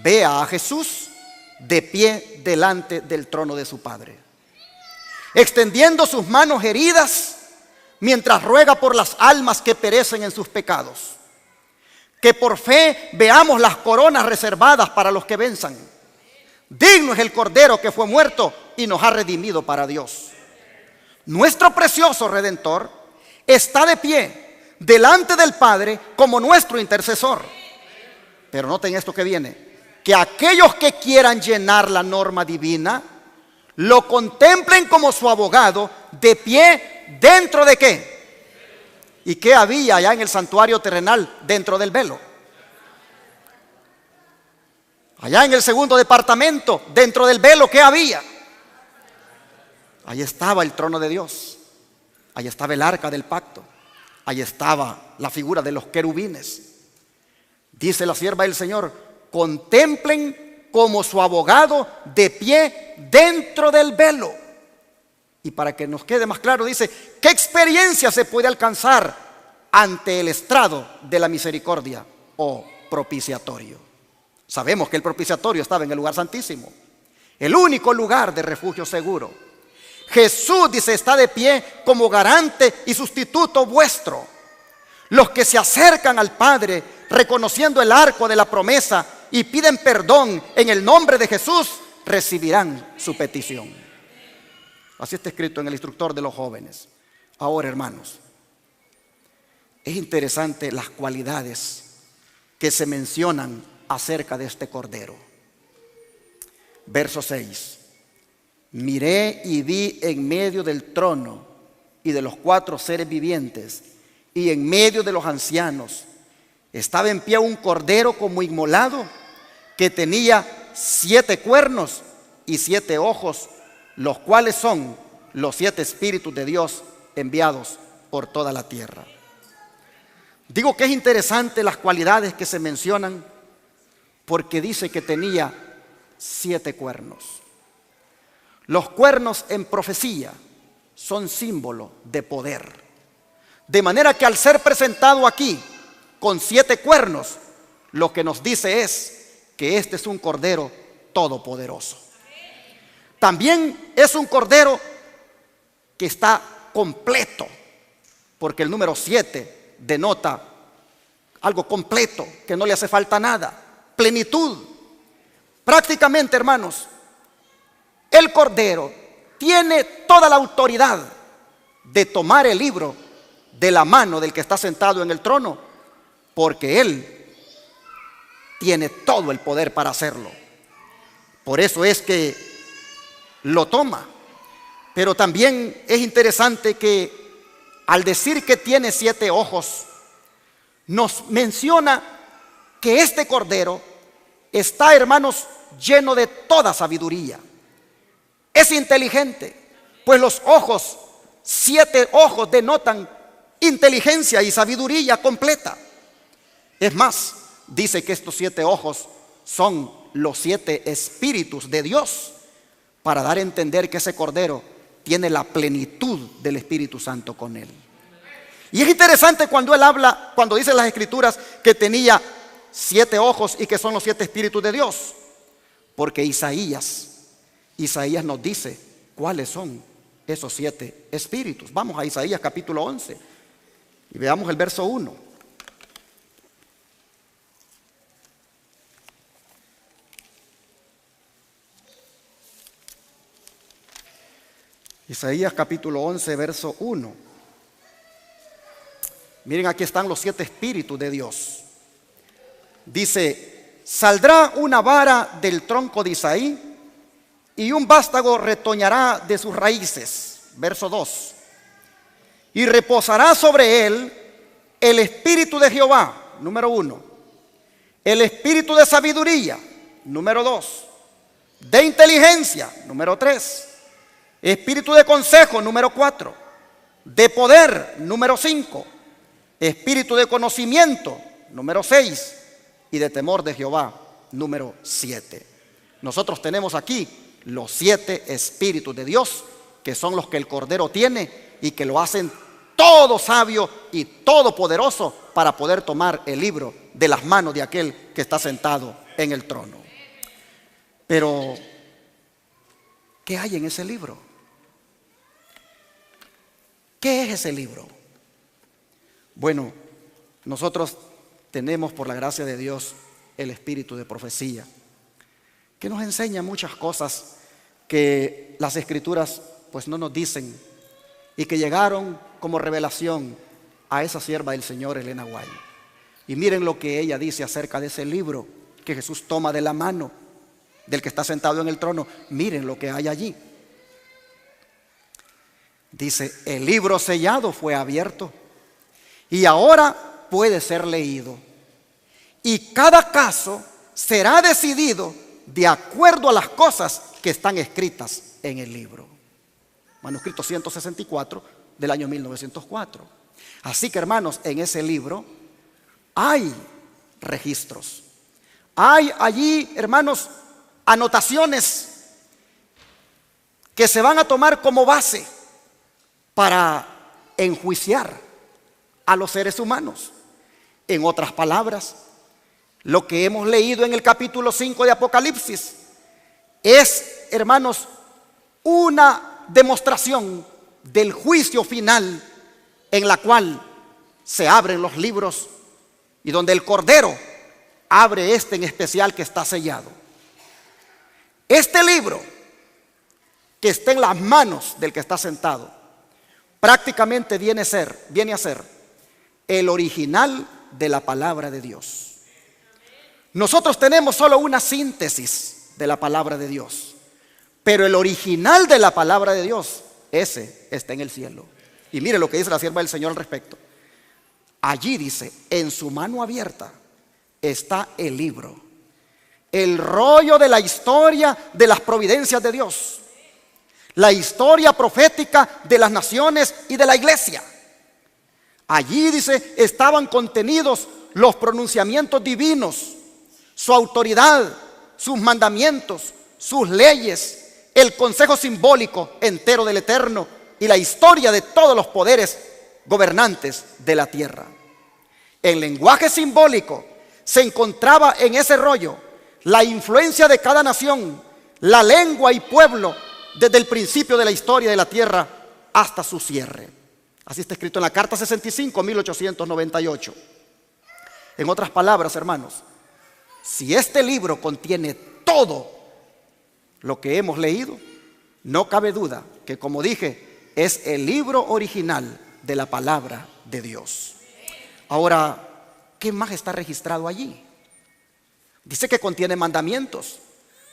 vea a Jesús de pie delante del trono de su Padre, extendiendo sus manos heridas mientras ruega por las almas que perecen en sus pecados. Que por fe veamos las coronas reservadas para los que venzan. Digno es el cordero que fue muerto y nos ha redimido para Dios. Nuestro precioso Redentor está de pie delante del Padre como nuestro intercesor. Pero noten esto que viene: que aquellos que quieran llenar la norma divina lo contemplen como su abogado de pie dentro de ¿qué? ¿Y qué había allá en el santuario terrenal dentro del velo? Allá en el segundo departamento, dentro del velo, ¿qué había? Ahí estaba el trono de Dios. Ahí estaba el arca del pacto. Ahí estaba la figura de los querubines. Dice la sierva del Señor: contemplen como su abogado de pie dentro del velo. Y para que nos quede más claro, dice: ¿qué experiencia se puede alcanzar ante el estrado de la misericordia o propiciatorio? Sabemos que el propiciatorio estaba en el lugar santísimo, el único lugar de refugio seguro. Jesús, dice, está de pie como garante y sustituto vuestro. Los que se acercan al Padre reconociendo el arco de la promesa y piden perdón en el nombre de Jesús, recibirán su petición. Así está escrito en el instructor de los jóvenes. Ahora, hermanos, es interesante las cualidades que se mencionan acerca de este cordero. Verso 6. Miré y vi en medio del trono y de los 4 seres vivientes y en medio de los ancianos estaba en pie un cordero como inmolado, que tenía 7 cuernos y 7 ojos, los cuales son los 7 espíritus de Dios enviados por toda la tierra. Digo que es interesante las cualidades que se mencionan, porque dice que tenía 7 cuernos. Los cuernos en profecía son símbolo de poder. De manera que al ser presentado aquí con 7 cuernos, lo que nos dice es que este es un cordero todopoderoso. También es un cordero que está completo, porque el número 7 denota algo completo, que no le hace falta nada, plenitud. Prácticamente, hermanos, el cordero tiene toda la autoridad de tomar el libro de la mano del que está sentado en el trono, porque él tiene todo el poder para hacerlo. Por eso es que lo toma. Pero también es interesante que al decir que tiene 7 ojos, nos menciona que este cordero está, hermanos, lleno de toda sabiduría. Es inteligente, pues los ojos, 7 ojos, denotan inteligencia y sabiduría completa. Es más, dice que estos 7 ojos son los 7 espíritus de Dios, para dar a entender que ese cordero tiene la plenitud del Espíritu Santo con él. Y es interesante cuando él habla, cuando dice en las Escrituras que tenía 7 ojos y que son los 7 espíritus de Dios, porque Isaías nos dice cuáles son esos 7 espíritus. Vamos a Isaías capítulo 11 y veamos el verso 1. Isaías capítulo 11, verso 1. Miren, aquí están los 7 espíritus de Dios. Dice: saldrá una vara del tronco de Isaí y un vástago retoñará de sus raíces. Verso 2. Y reposará sobre él el espíritu de Jehová, número 1. El espíritu de sabiduría, número 2. De inteligencia, número 3. Espíritu de consejo, número 4. De poder, número 5. Espíritu de conocimiento, número 6. Y de temor de Jehová, número 7. Nosotros tenemos aquí los 7 espíritus de Dios, que son los que el Cordero tiene y que lo hacen todo sabio y todopoderoso para poder tomar el libro de las manos de aquel que está sentado en el trono. Pero, ¿qué hay en ese libro? ¿Qué es ese libro? Bueno, nosotros tenemos, por la gracia de Dios, el espíritu de profecía, que nos enseña muchas cosas que las Escrituras pues no nos dicen, y que llegaron como revelación a esa sierva del Señor, Elena White. Y miren lo que ella dice acerca de ese libro que Jesús toma de la mano del que está sentado en el trono. Miren lo que hay allí. Dice: el libro sellado fue abierto y ahora puede ser leído, y cada caso será decidido de acuerdo a las cosas que están escritas en el libro. Manuscrito 164 del año 1904. Así que, hermanos, en ese libro hay registros. Hay allí, hermanos, anotaciones que se van a tomar como base para enjuiciar a los seres humanos. En otras palabras, lo que hemos leído en el capítulo 5 de Apocalipsis es, hermanos, una demostración del juicio final en la cual se abren los libros y donde el Cordero abre este en especial que está sellado. Este libro que está en las manos del que está sentado prácticamente viene a ser el original de la palabra de Dios. Nosotros tenemos solo una síntesis de la palabra de Dios, pero el original de la palabra de Dios, ese está en el cielo. Y mire lo que dice la sierva del Señor al respecto. Allí dice, en su mano abierta está el libro, el rollo de la historia de las providencias de Dios, la historia profética de las naciones y de la iglesia. Allí dice, estaban contenidos los pronunciamientos divinos, su autoridad, sus mandamientos, sus leyes, el consejo simbólico entero del Eterno y la historia de todos los poderes gobernantes de la tierra. En lenguaje simbólico se encontraba en ese rollo la influencia de cada nación, la lengua y pueblo desde el principio de la historia de la tierra hasta su cierre. Así está escrito en la Carta 65, 1898. En otras palabras, hermanos, si este libro contiene todo lo que hemos leído, no cabe duda que, como dije, es el libro original de la palabra de Dios. Ahora, ¿qué más está registrado allí? Dice que contiene mandamientos,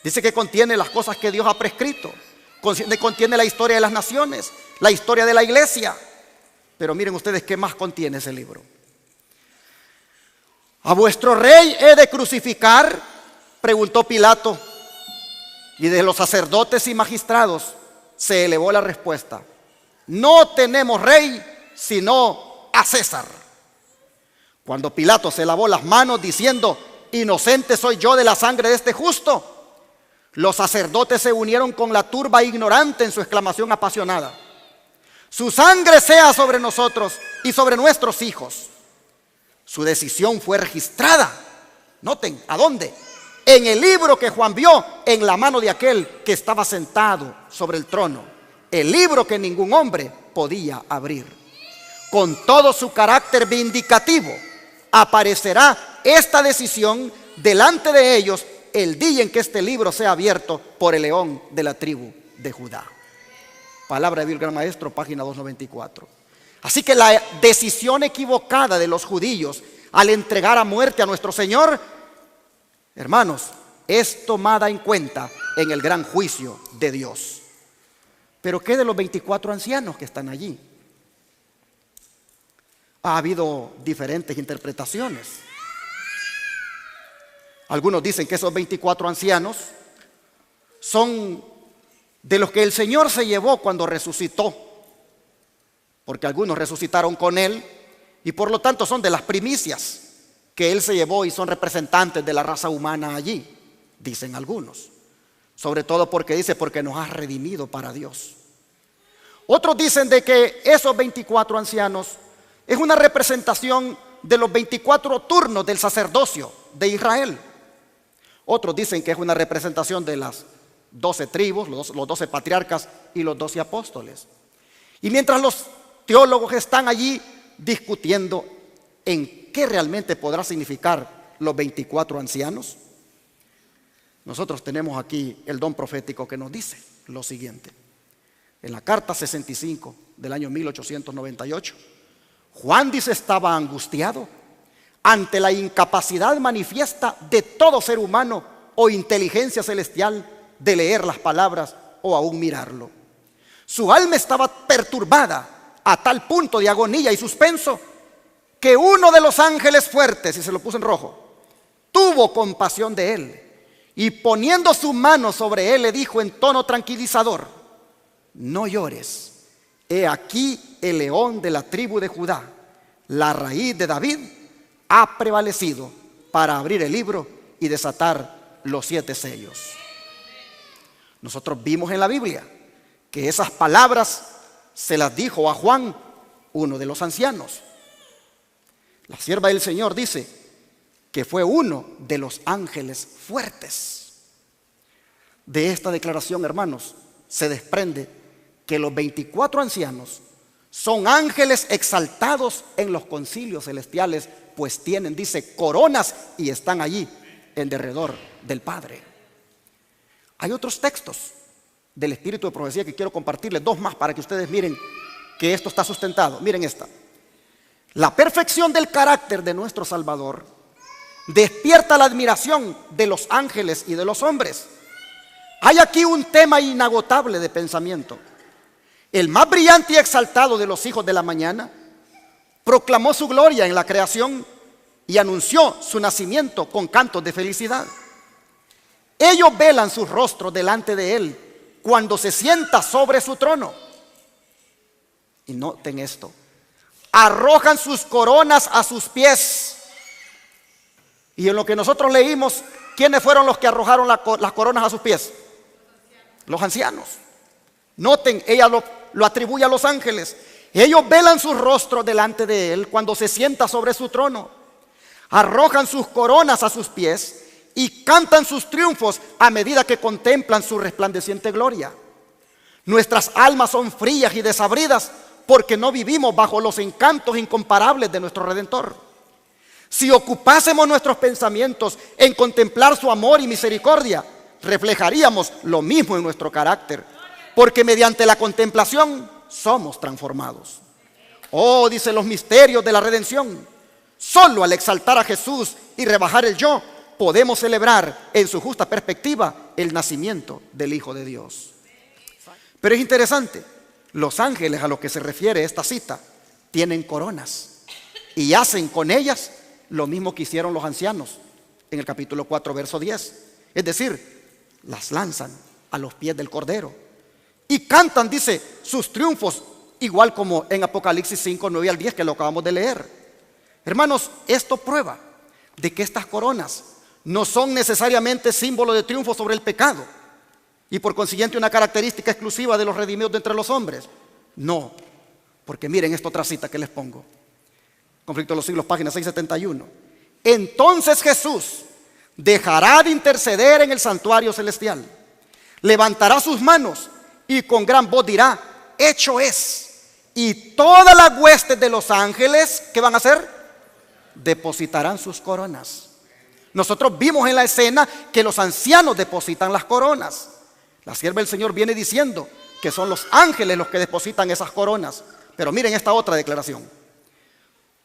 dice que contiene las cosas que Dios ha prescrito, contiene la historia de las naciones, la historia de la iglesia. Pero miren ustedes qué más contiene ese libro. ¿A vuestro rey he de crucificar?, preguntó Pilato. Y de los sacerdotes y magistrados se elevó la respuesta: no tenemos rey sino a César. Cuando Pilato se lavó las manos diciendo: inocente soy yo de la sangre de este justo, los sacerdotes se unieron con la turba ignorante en su exclamación apasionada: su sangre sea sobre nosotros y sobre nuestros hijos. Su decisión fue registrada. Noten, ¿a dónde? En el libro que Juan vio en la mano de aquel que estaba sentado sobre el trono. El libro que ningún hombre podía abrir. Con todo su carácter vindicativo, aparecerá esta decisión delante de ellos el día en que este libro sea abierto por el león de la tribu de Judá. Palabra del Gran Maestro, página 294. Así que la decisión equivocada de los judíos al entregar a muerte a nuestro Señor, hermanos, es tomada en cuenta en el gran juicio de Dios. Pero ¿qué de los 24 ancianos que están allí? Ha habido diferentes interpretaciones. Algunos dicen que esos 24 ancianos son de los que el Señor se llevó cuando resucitó, porque algunos resucitaron con Él y por lo tanto son de las primicias que Él se llevó y son representantes de la raza humana allí, dicen algunos. Sobre todo porque dice: porque nos has redimido para Dios. Otros dicen de que esos 24 ancianos es una representación de los 24 turnos del sacerdocio de Israel. Otros dicen que es una representación de las 12 tribus, los 12 patriarcas y los 12 apóstoles. Y mientras los teólogos están allí discutiendo en qué realmente podrá significar los 24 ancianos, nosotros tenemos aquí el don profético que nos dice lo siguiente. En la Carta 65 del año 1898, Juan dice: estaba angustiado ante la incapacidad manifiesta de todo ser humano o inteligencia celestial de leer las palabras o aún mirarlo. Su alma estaba perturbada a tal punto de agonía y suspenso que uno de los ángeles fuertes, y se lo puse en rojo, tuvo compasión de él y poniendo su mano sobre él le dijo en tono tranquilizador: no llores, he aquí el león de la tribu de Judá, la raíz de David, ha prevalecido para abrir el libro y desatar los 7 sellos. Nosotros vimos en la Biblia que esas palabras se las dijo a Juan, uno de los ancianos. La sierva del Señor dice que fue uno de los ángeles fuertes. De esta declaración, hermanos, se desprende que los 24 ancianos son ángeles exaltados en los concilios celestiales, pues tienen, dice, coronas y están allí en derredor del Padre. Hay otros textos del espíritu de profecía que quiero compartirles, 2 más para que ustedes miren que esto está sustentado. Miren esta: la perfección del carácter de nuestro Salvador despierta la admiración de los ángeles y de los hombres. Hay aquí un tema inagotable de pensamiento. El más brillante y exaltado de los hijos de la mañana proclamó su gloria en la creación y anunció su nacimiento con cantos de felicidad. Ellos velan sus rostros delante de él cuando se sienta sobre su trono. Y noten esto: arrojan sus coronas a sus pies. Y en lo que nosotros leímos, ¿quiénes fueron los que arrojaron las coronas a sus pies? Los ancianos. Noten, ella lo atribuye a los ángeles. Ellos velan sus rostros delante de él cuando se sienta sobre su trono. Arrojan sus coronas a sus pies y cantan sus triunfos a medida que contemplan su resplandeciente gloria. Nuestras almas son frías y desabridas porque no vivimos bajo los encantos incomparables de nuestro Redentor. Si ocupásemos nuestros pensamientos en contemplar su amor y misericordia, reflejaríamos lo mismo en nuestro carácter, porque mediante la contemplación somos transformados. Oh, dice, los misterios de la redención. Solo al exaltar a Jesús y rebajar el yo, podemos celebrar en su justa perspectiva el nacimiento del Hijo de Dios. Pero es interesante, los ángeles a los que se refiere esta cita tienen coronas y hacen con ellas lo mismo que hicieron los ancianos en el capítulo 4, verso 10. Es decir, las lanzan a los pies del Cordero y cantan, dice, sus triunfos, igual como en Apocalipsis 5, 9 al 10, que lo acabamos de leer. Hermanos, esto prueba de que estas coronas no son necesariamente símbolo de triunfo sobre el pecado y por consiguiente una característica exclusiva de los redimidos de entre los hombres. No, porque miren esta otra cita que les pongo. Conflicto de los siglos, página 671. Entonces Jesús dejará de interceder en el santuario celestial, levantará sus manos y con gran voz dirá: hecho es. Y todas las huestes de los ángeles, ¿qué van a hacer? Depositarán sus coronas. Nosotros vimos en la escena que los ancianos depositan las coronas. La sierva del Señor viene diciendo que son los ángeles los que depositan esas coronas. Pero miren esta otra declaración: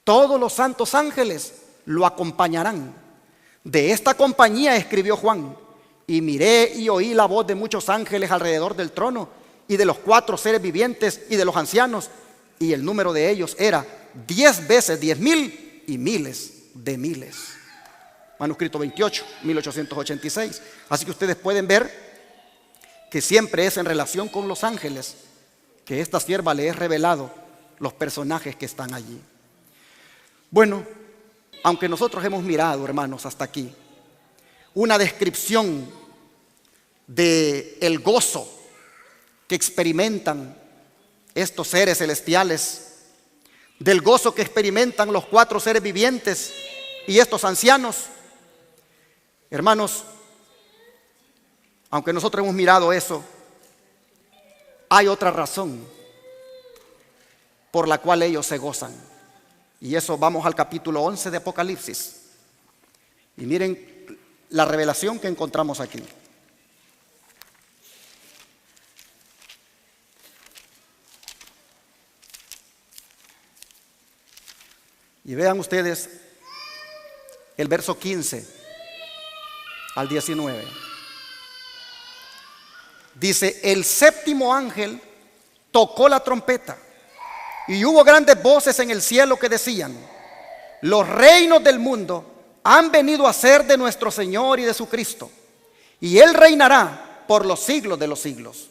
todos los santos ángeles lo acompañarán. De esta compañía escribió Juan: y miré y oí la voz de muchos ángeles alrededor del trono y de los 4 seres vivientes y de los ancianos, y el número de ellos era 10 veces 10,000 y miles de miles. Manuscrito 28, 1886. Así que ustedes pueden ver que siempre es en relación con los ángeles que esta sierva le es revelado los personajes que están allí. Bueno, aunque nosotros hemos mirado, hermanos, hasta aquí una descripción de el gozo que experimentan estos seres celestiales, del gozo que experimentan los 4 seres vivientes y estos ancianos, hermanos, aunque nosotros hemos mirado eso, hay otra razón por la cual ellos se gozan. Y eso, vamos al capítulo 11 de Apocalipsis. Y miren la revelación que encontramos aquí. Y vean ustedes el verso 15 al 19. Dice: el séptimo ángel tocó la trompeta y hubo grandes voces en el cielo que decían: los reinos del mundo han venido a ser de nuestro Señor y de su Cristo, y Él reinará por los siglos de los siglos.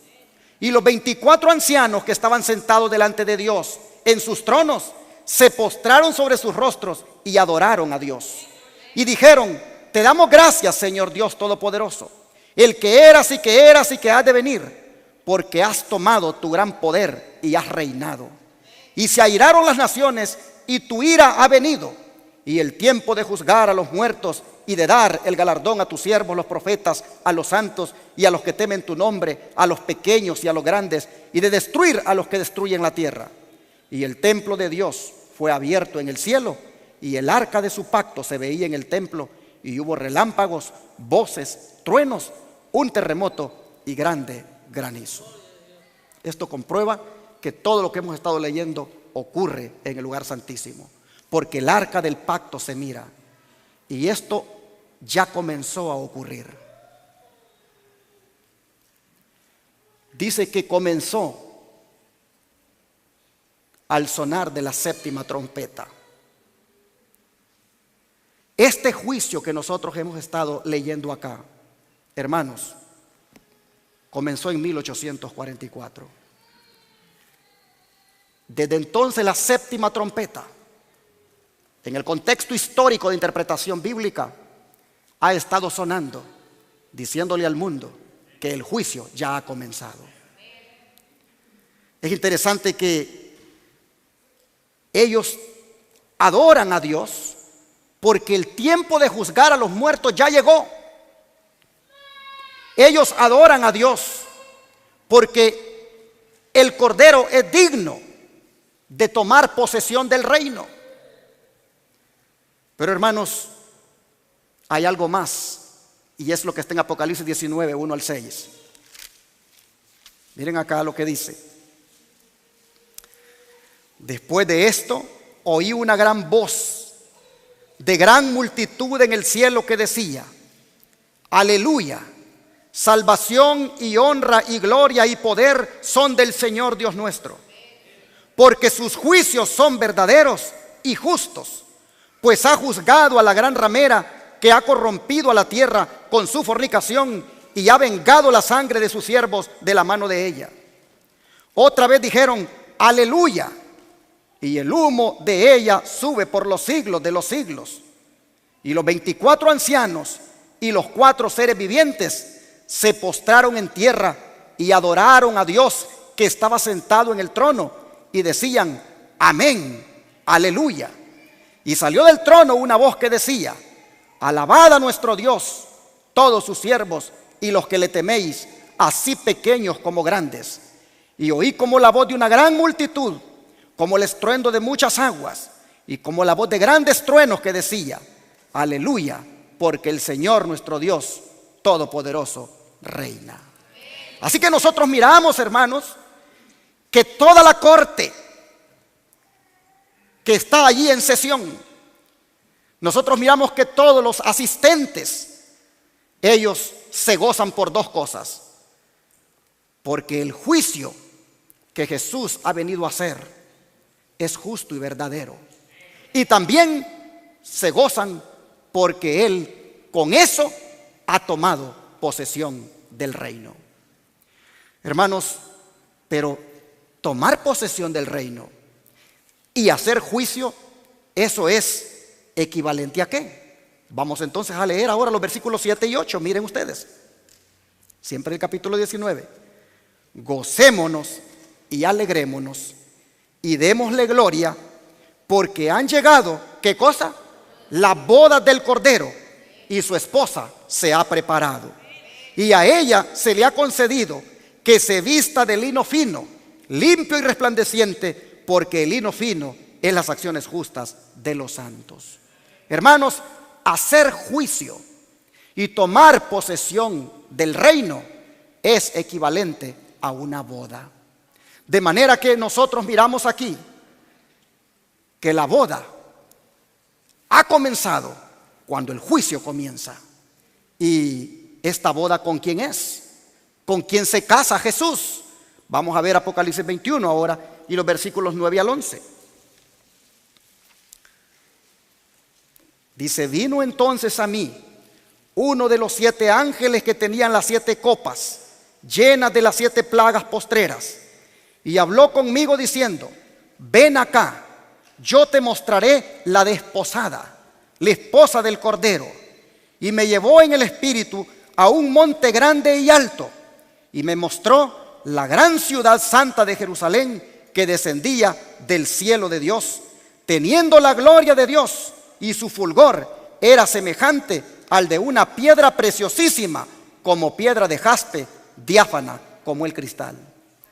Y los 24 ancianos que estaban sentados delante de Dios en sus tronos se postraron sobre sus rostros y adoraron a Dios. Y dijeron: te damos gracias, Señor Dios Todopoderoso, el que eras y que eras y que has de venir, porque has tomado tu gran poder y has reinado. Y se airaron las naciones y tu ira ha venido, y el tiempo de juzgar a los muertos y de dar el galardón a tus siervos los profetas, a los santos y a los que temen tu nombre, a los pequeños y a los grandes, y de destruir a los que destruyen la tierra. Y el templo de Dios fue abierto en el cielo, y el arca de su pacto se veía en el templo, y hubo relámpagos, voces, truenos, un terremoto y grande granizo. Esto comprueba que todo lo que hemos estado leyendo ocurre en el lugar santísimo, porque el arca del pacto se mira, y esto ya comenzó a ocurrir. Dice que comenzó al sonar de la séptima trompeta. Este juicio que nosotros hemos estado leyendo acá, hermanos, comenzó en 1844. Desde entonces la séptima trompeta, en el contexto histórico de interpretación bíblica, ha estado sonando, diciéndole al mundo que el juicio ya ha comenzado. Es interesante que ellos adoran a Dios porque el tiempo de juzgar a los muertos ya llegó. Ellos adoran a Dios porque el Cordero es digno de tomar posesión del reino. Pero hermanos, hay algo más, y es lo que está en Apocalipsis 19, 1 al 6. Miren acá lo que dice: después de esto oí una gran voz de gran multitud en el cielo que decía: aleluya, salvación y honra y gloria y poder son del Señor Dios nuestro, porque sus juicios son verdaderos y justos, pues ha juzgado a la gran ramera que ha corrompido a la tierra con su fornicación y ha vengado la sangre de sus siervos de la mano de ella. Otra vez dijeron: aleluya, y el humo de ella sube por los siglos de los siglos. Y los 24 ancianos y los 4 seres vivientes se postraron en tierra y adoraron a Dios que estaba sentado en el trono, y decían: amén, aleluya. Y salió del trono una voz que decía: alabad a nuestro Dios, todos sus siervos y los que le teméis, así pequeños como grandes. Y oí como la voz de una gran multitud, como el estruendo de muchas aguas, y como la voz de grandes truenos que decía: aleluya, porque el Señor nuestro Dios Todopoderoso reina. Así que nosotros miramos, hermanos, que toda la corte que está allí en sesión, nosotros miramos que todos los asistentes, ellos se gozan por dos cosas: porque el juicio que Jesús ha venido a hacer es justo y verdadero, y también se gozan porque Él con eso ha tomado posesión del reino. Hermanos, pero tomar posesión del reino y hacer juicio, eso es equivalente ¿a qué? Vamos entonces a leer ahora los versículos 7 y 8. Miren ustedes, siempre el capítulo 19. Gocémonos y alegrémonos y démosle gloria, porque han llegado, ¿qué cosa? Las bodas del Cordero, y su esposa se ha preparado. Y a ella se le ha concedido que se vista de lino fino, limpio y resplandeciente, porque el lino fino es las acciones justas de los santos. Hermanos, hacer juicio y tomar posesión del reino es equivalente a una boda. De manera que nosotros miramos aquí que la boda ha comenzado cuando el juicio comienza. ¿Y esta boda con quién es? ¿Con quién se casa Jesús? Vamos a ver Apocalipsis 21 ahora y los versículos 9 al 11. Dice: vino entonces a mí uno de los 7 ángeles que tenían las 7 copas llenas de las 7 plagas postreras, y habló conmigo diciendo: ven acá, yo te mostraré la desposada, la esposa del Cordero. Y me llevó en el espíritu a un monte grande y alto, y me mostró la gran ciudad santa de Jerusalén, que descendía del cielo de Dios, teniendo la gloria de Dios, y su fulgor era semejante al de una piedra preciosísima, como piedra de jaspe, diáfana como el cristal.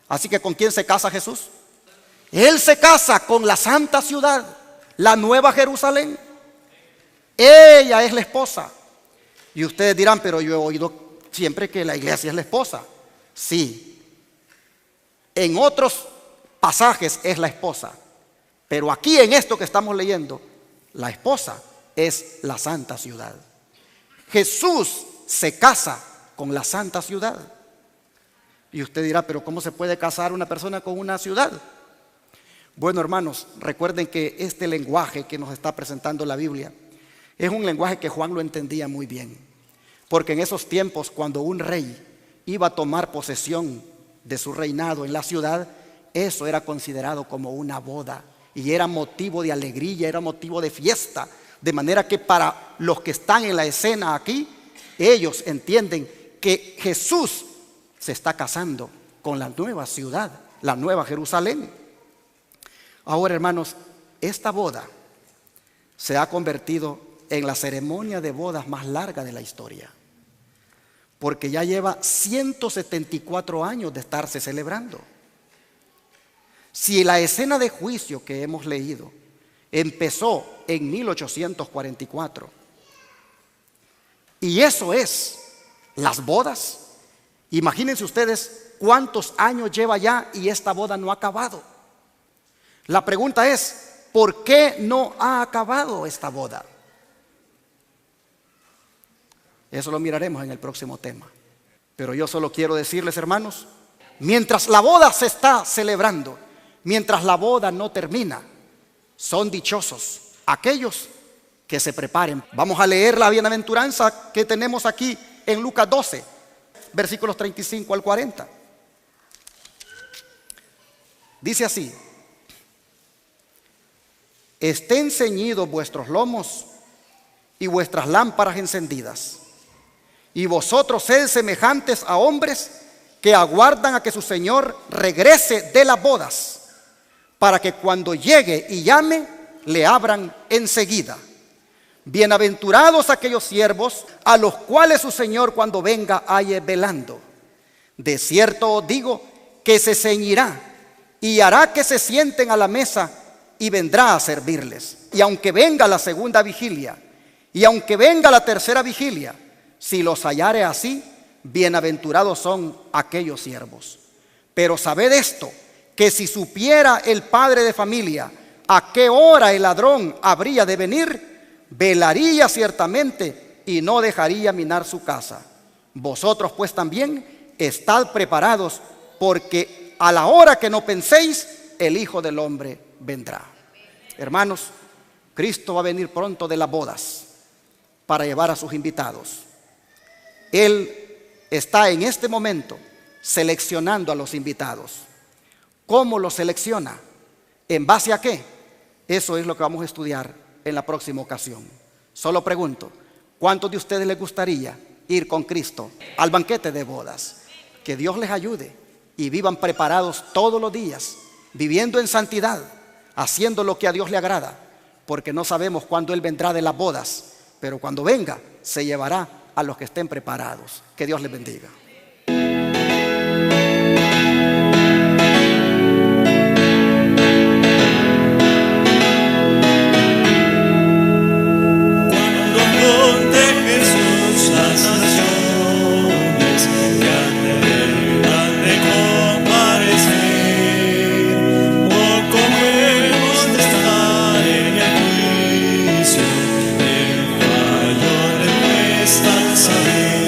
Así que, ¿con quién se casa Jesús? Él se casa con la santa ciudad, la nueva Jerusalén. Ella es la esposa. Y ustedes dirán: pero yo he oído siempre que la iglesia es la esposa. Sí, en otros pasajes es la esposa, pero aquí en esto que estamos leyendo, la esposa es la santa ciudad. Jesús se casa con la santa ciudad. Y usted dirá: pero ¿cómo se puede casar una persona con una ciudad? Bueno, hermanos, recuerden que este lenguaje que nos está presentando la Biblia es un lenguaje que Juan lo entendía muy bien, porque en esos tiempos, cuando un rey iba a tomar posesión de su reinado en la ciudad, eso era considerado como una boda, y era motivo de alegría, era motivo de fiesta. De manera que para los que están en la escena aquí, ellos entienden que Jesús se está casando con la nueva ciudad, la nueva Jerusalén. Ahora, hermanos, esta boda se ha convertido en la ceremonia de bodas más larga de la historia, porque ya lleva 174 años de estarse celebrando. Si la escena de juicio que hemos leído empezó en 1844, y eso es las bodas, imagínense ustedes cuántos años lleva ya y esta boda no ha acabado. La pregunta es: ¿por qué no ha acabado esta boda? Eso lo miraremos en el próximo tema. Pero yo solo quiero decirles, hermanos, mientras la boda se está celebrando, mientras la boda no termina, son dichosos aquellos que se preparen. Vamos a leer la bienaventuranza que tenemos aquí en Lucas 12, versículos 35 al 40. Dice así: estén ceñidos vuestros lomos y vuestras lámparas encendidas, y vosotros sed semejantes a hombres que aguardan a que su Señor regrese de las bodas, para que cuando llegue y llame, le abran enseguida. Bienaventurados aquellos siervos a los cuales su Señor cuando venga halle velando. De cierto os digo que se ceñirá y hará que se sienten a la mesa y vendrá a servirles. Y aunque venga la segunda vigilia y aunque venga la tercera vigilia, si los hallare así, bienaventurados son aquellos siervos. Pero sabed esto, que si supiera el padre de familia a qué hora el ladrón habría de venir, velaría ciertamente y no dejaría minar su casa. Vosotros pues también estad preparados, porque a la hora que no penséis, el Hijo del Hombre vendrá. Hermanos, Cristo va a venir pronto de las bodas para llevar a sus invitados. Él está en este momento seleccionando a los invitados. ¿Cómo los selecciona? ¿En base a qué? Eso es lo que vamos a estudiar en la próxima ocasión. Solo pregunto: ¿cuántos de ustedes les gustaría ir con Cristo al banquete de bodas? Que Dios les ayude y vivan preparados todos los días, viviendo en santidad, haciendo lo que a Dios le agrada, porque no sabemos cuándo Él vendrá de las bodas, pero cuando venga se llevará a los que estén preparados. Que Dios les bendiga. Saber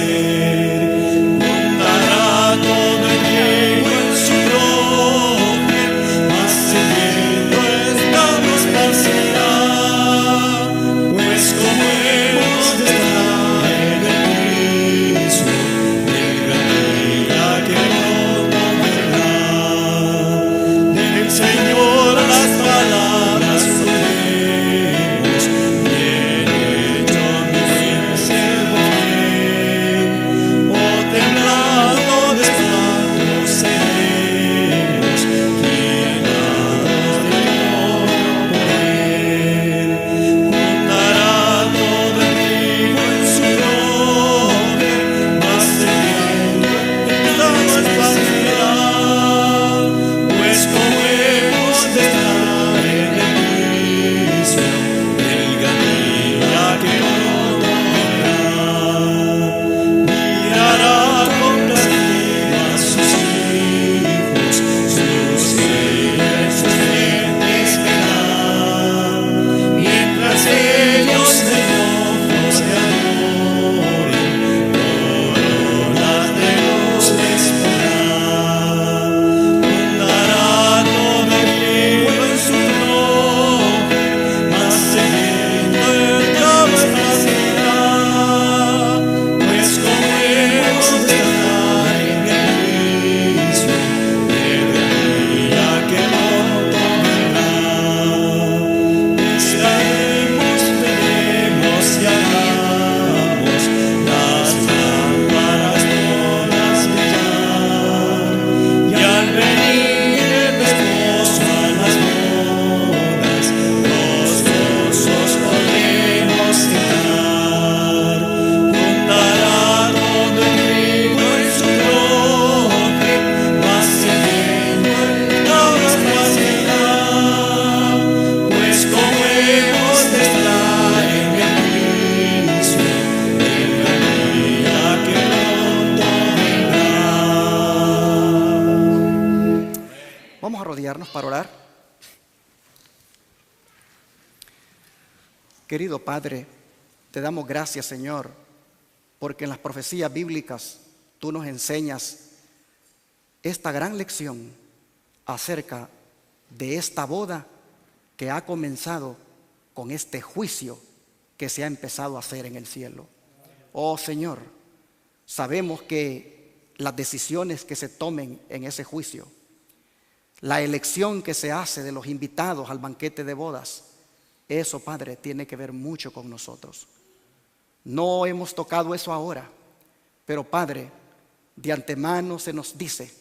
disponernos para orar? Querido Padre, te damos gracias, Señor, porque en las profecías bíblicas tú nos enseñas esta gran lección acerca de esta boda que ha comenzado con este juicio que se ha empezado a hacer en el cielo. Oh Señor, sabemos que las decisiones que se tomen en ese juicio, la elección que se hace de los invitados al banquete de bodas, eso, Padre, tiene que ver mucho con nosotros. No hemos tocado eso ahora, pero Padre, de antemano se nos dice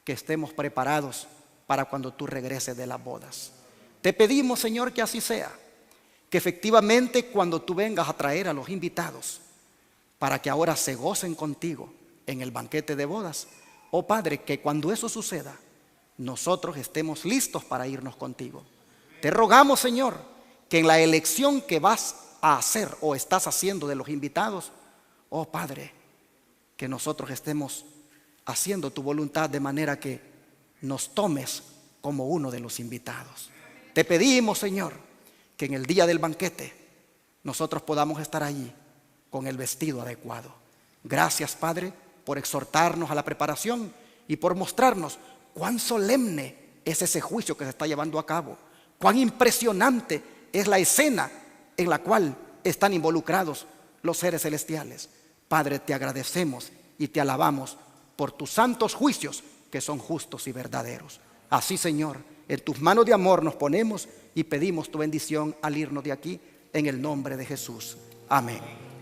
que estemos preparados para cuando tú regreses de las bodas. Te pedimos, Señor, que así sea, que efectivamente cuando tú vengas a traer a los invitados, para que ahora se gocen contigo en el banquete de bodas, oh Padre, que cuando eso suceda, nosotros estemos listos para irnos contigo. Te rogamos, Señor, que en la elección que vas a hacer o estás haciendo de los invitados, oh Padre, que nosotros estemos haciendo tu voluntad de manera que nos tomes como uno de los invitados. Te pedimos, Señor, que en el día del banquete nosotros podamos estar allí con el vestido adecuado. Gracias, Padre, por exhortarnos a la preparación y por mostrarnos cuán solemne es ese juicio que se está llevando a cabo, cuán impresionante es la escena en la cual están involucrados los seres celestiales. Padre, te agradecemos y te alabamos por tus santos juicios que son justos y verdaderos. Así, Señor, en tus manos de amor nos ponemos y pedimos tu bendición al irnos de aquí en el nombre de Jesús. Amén.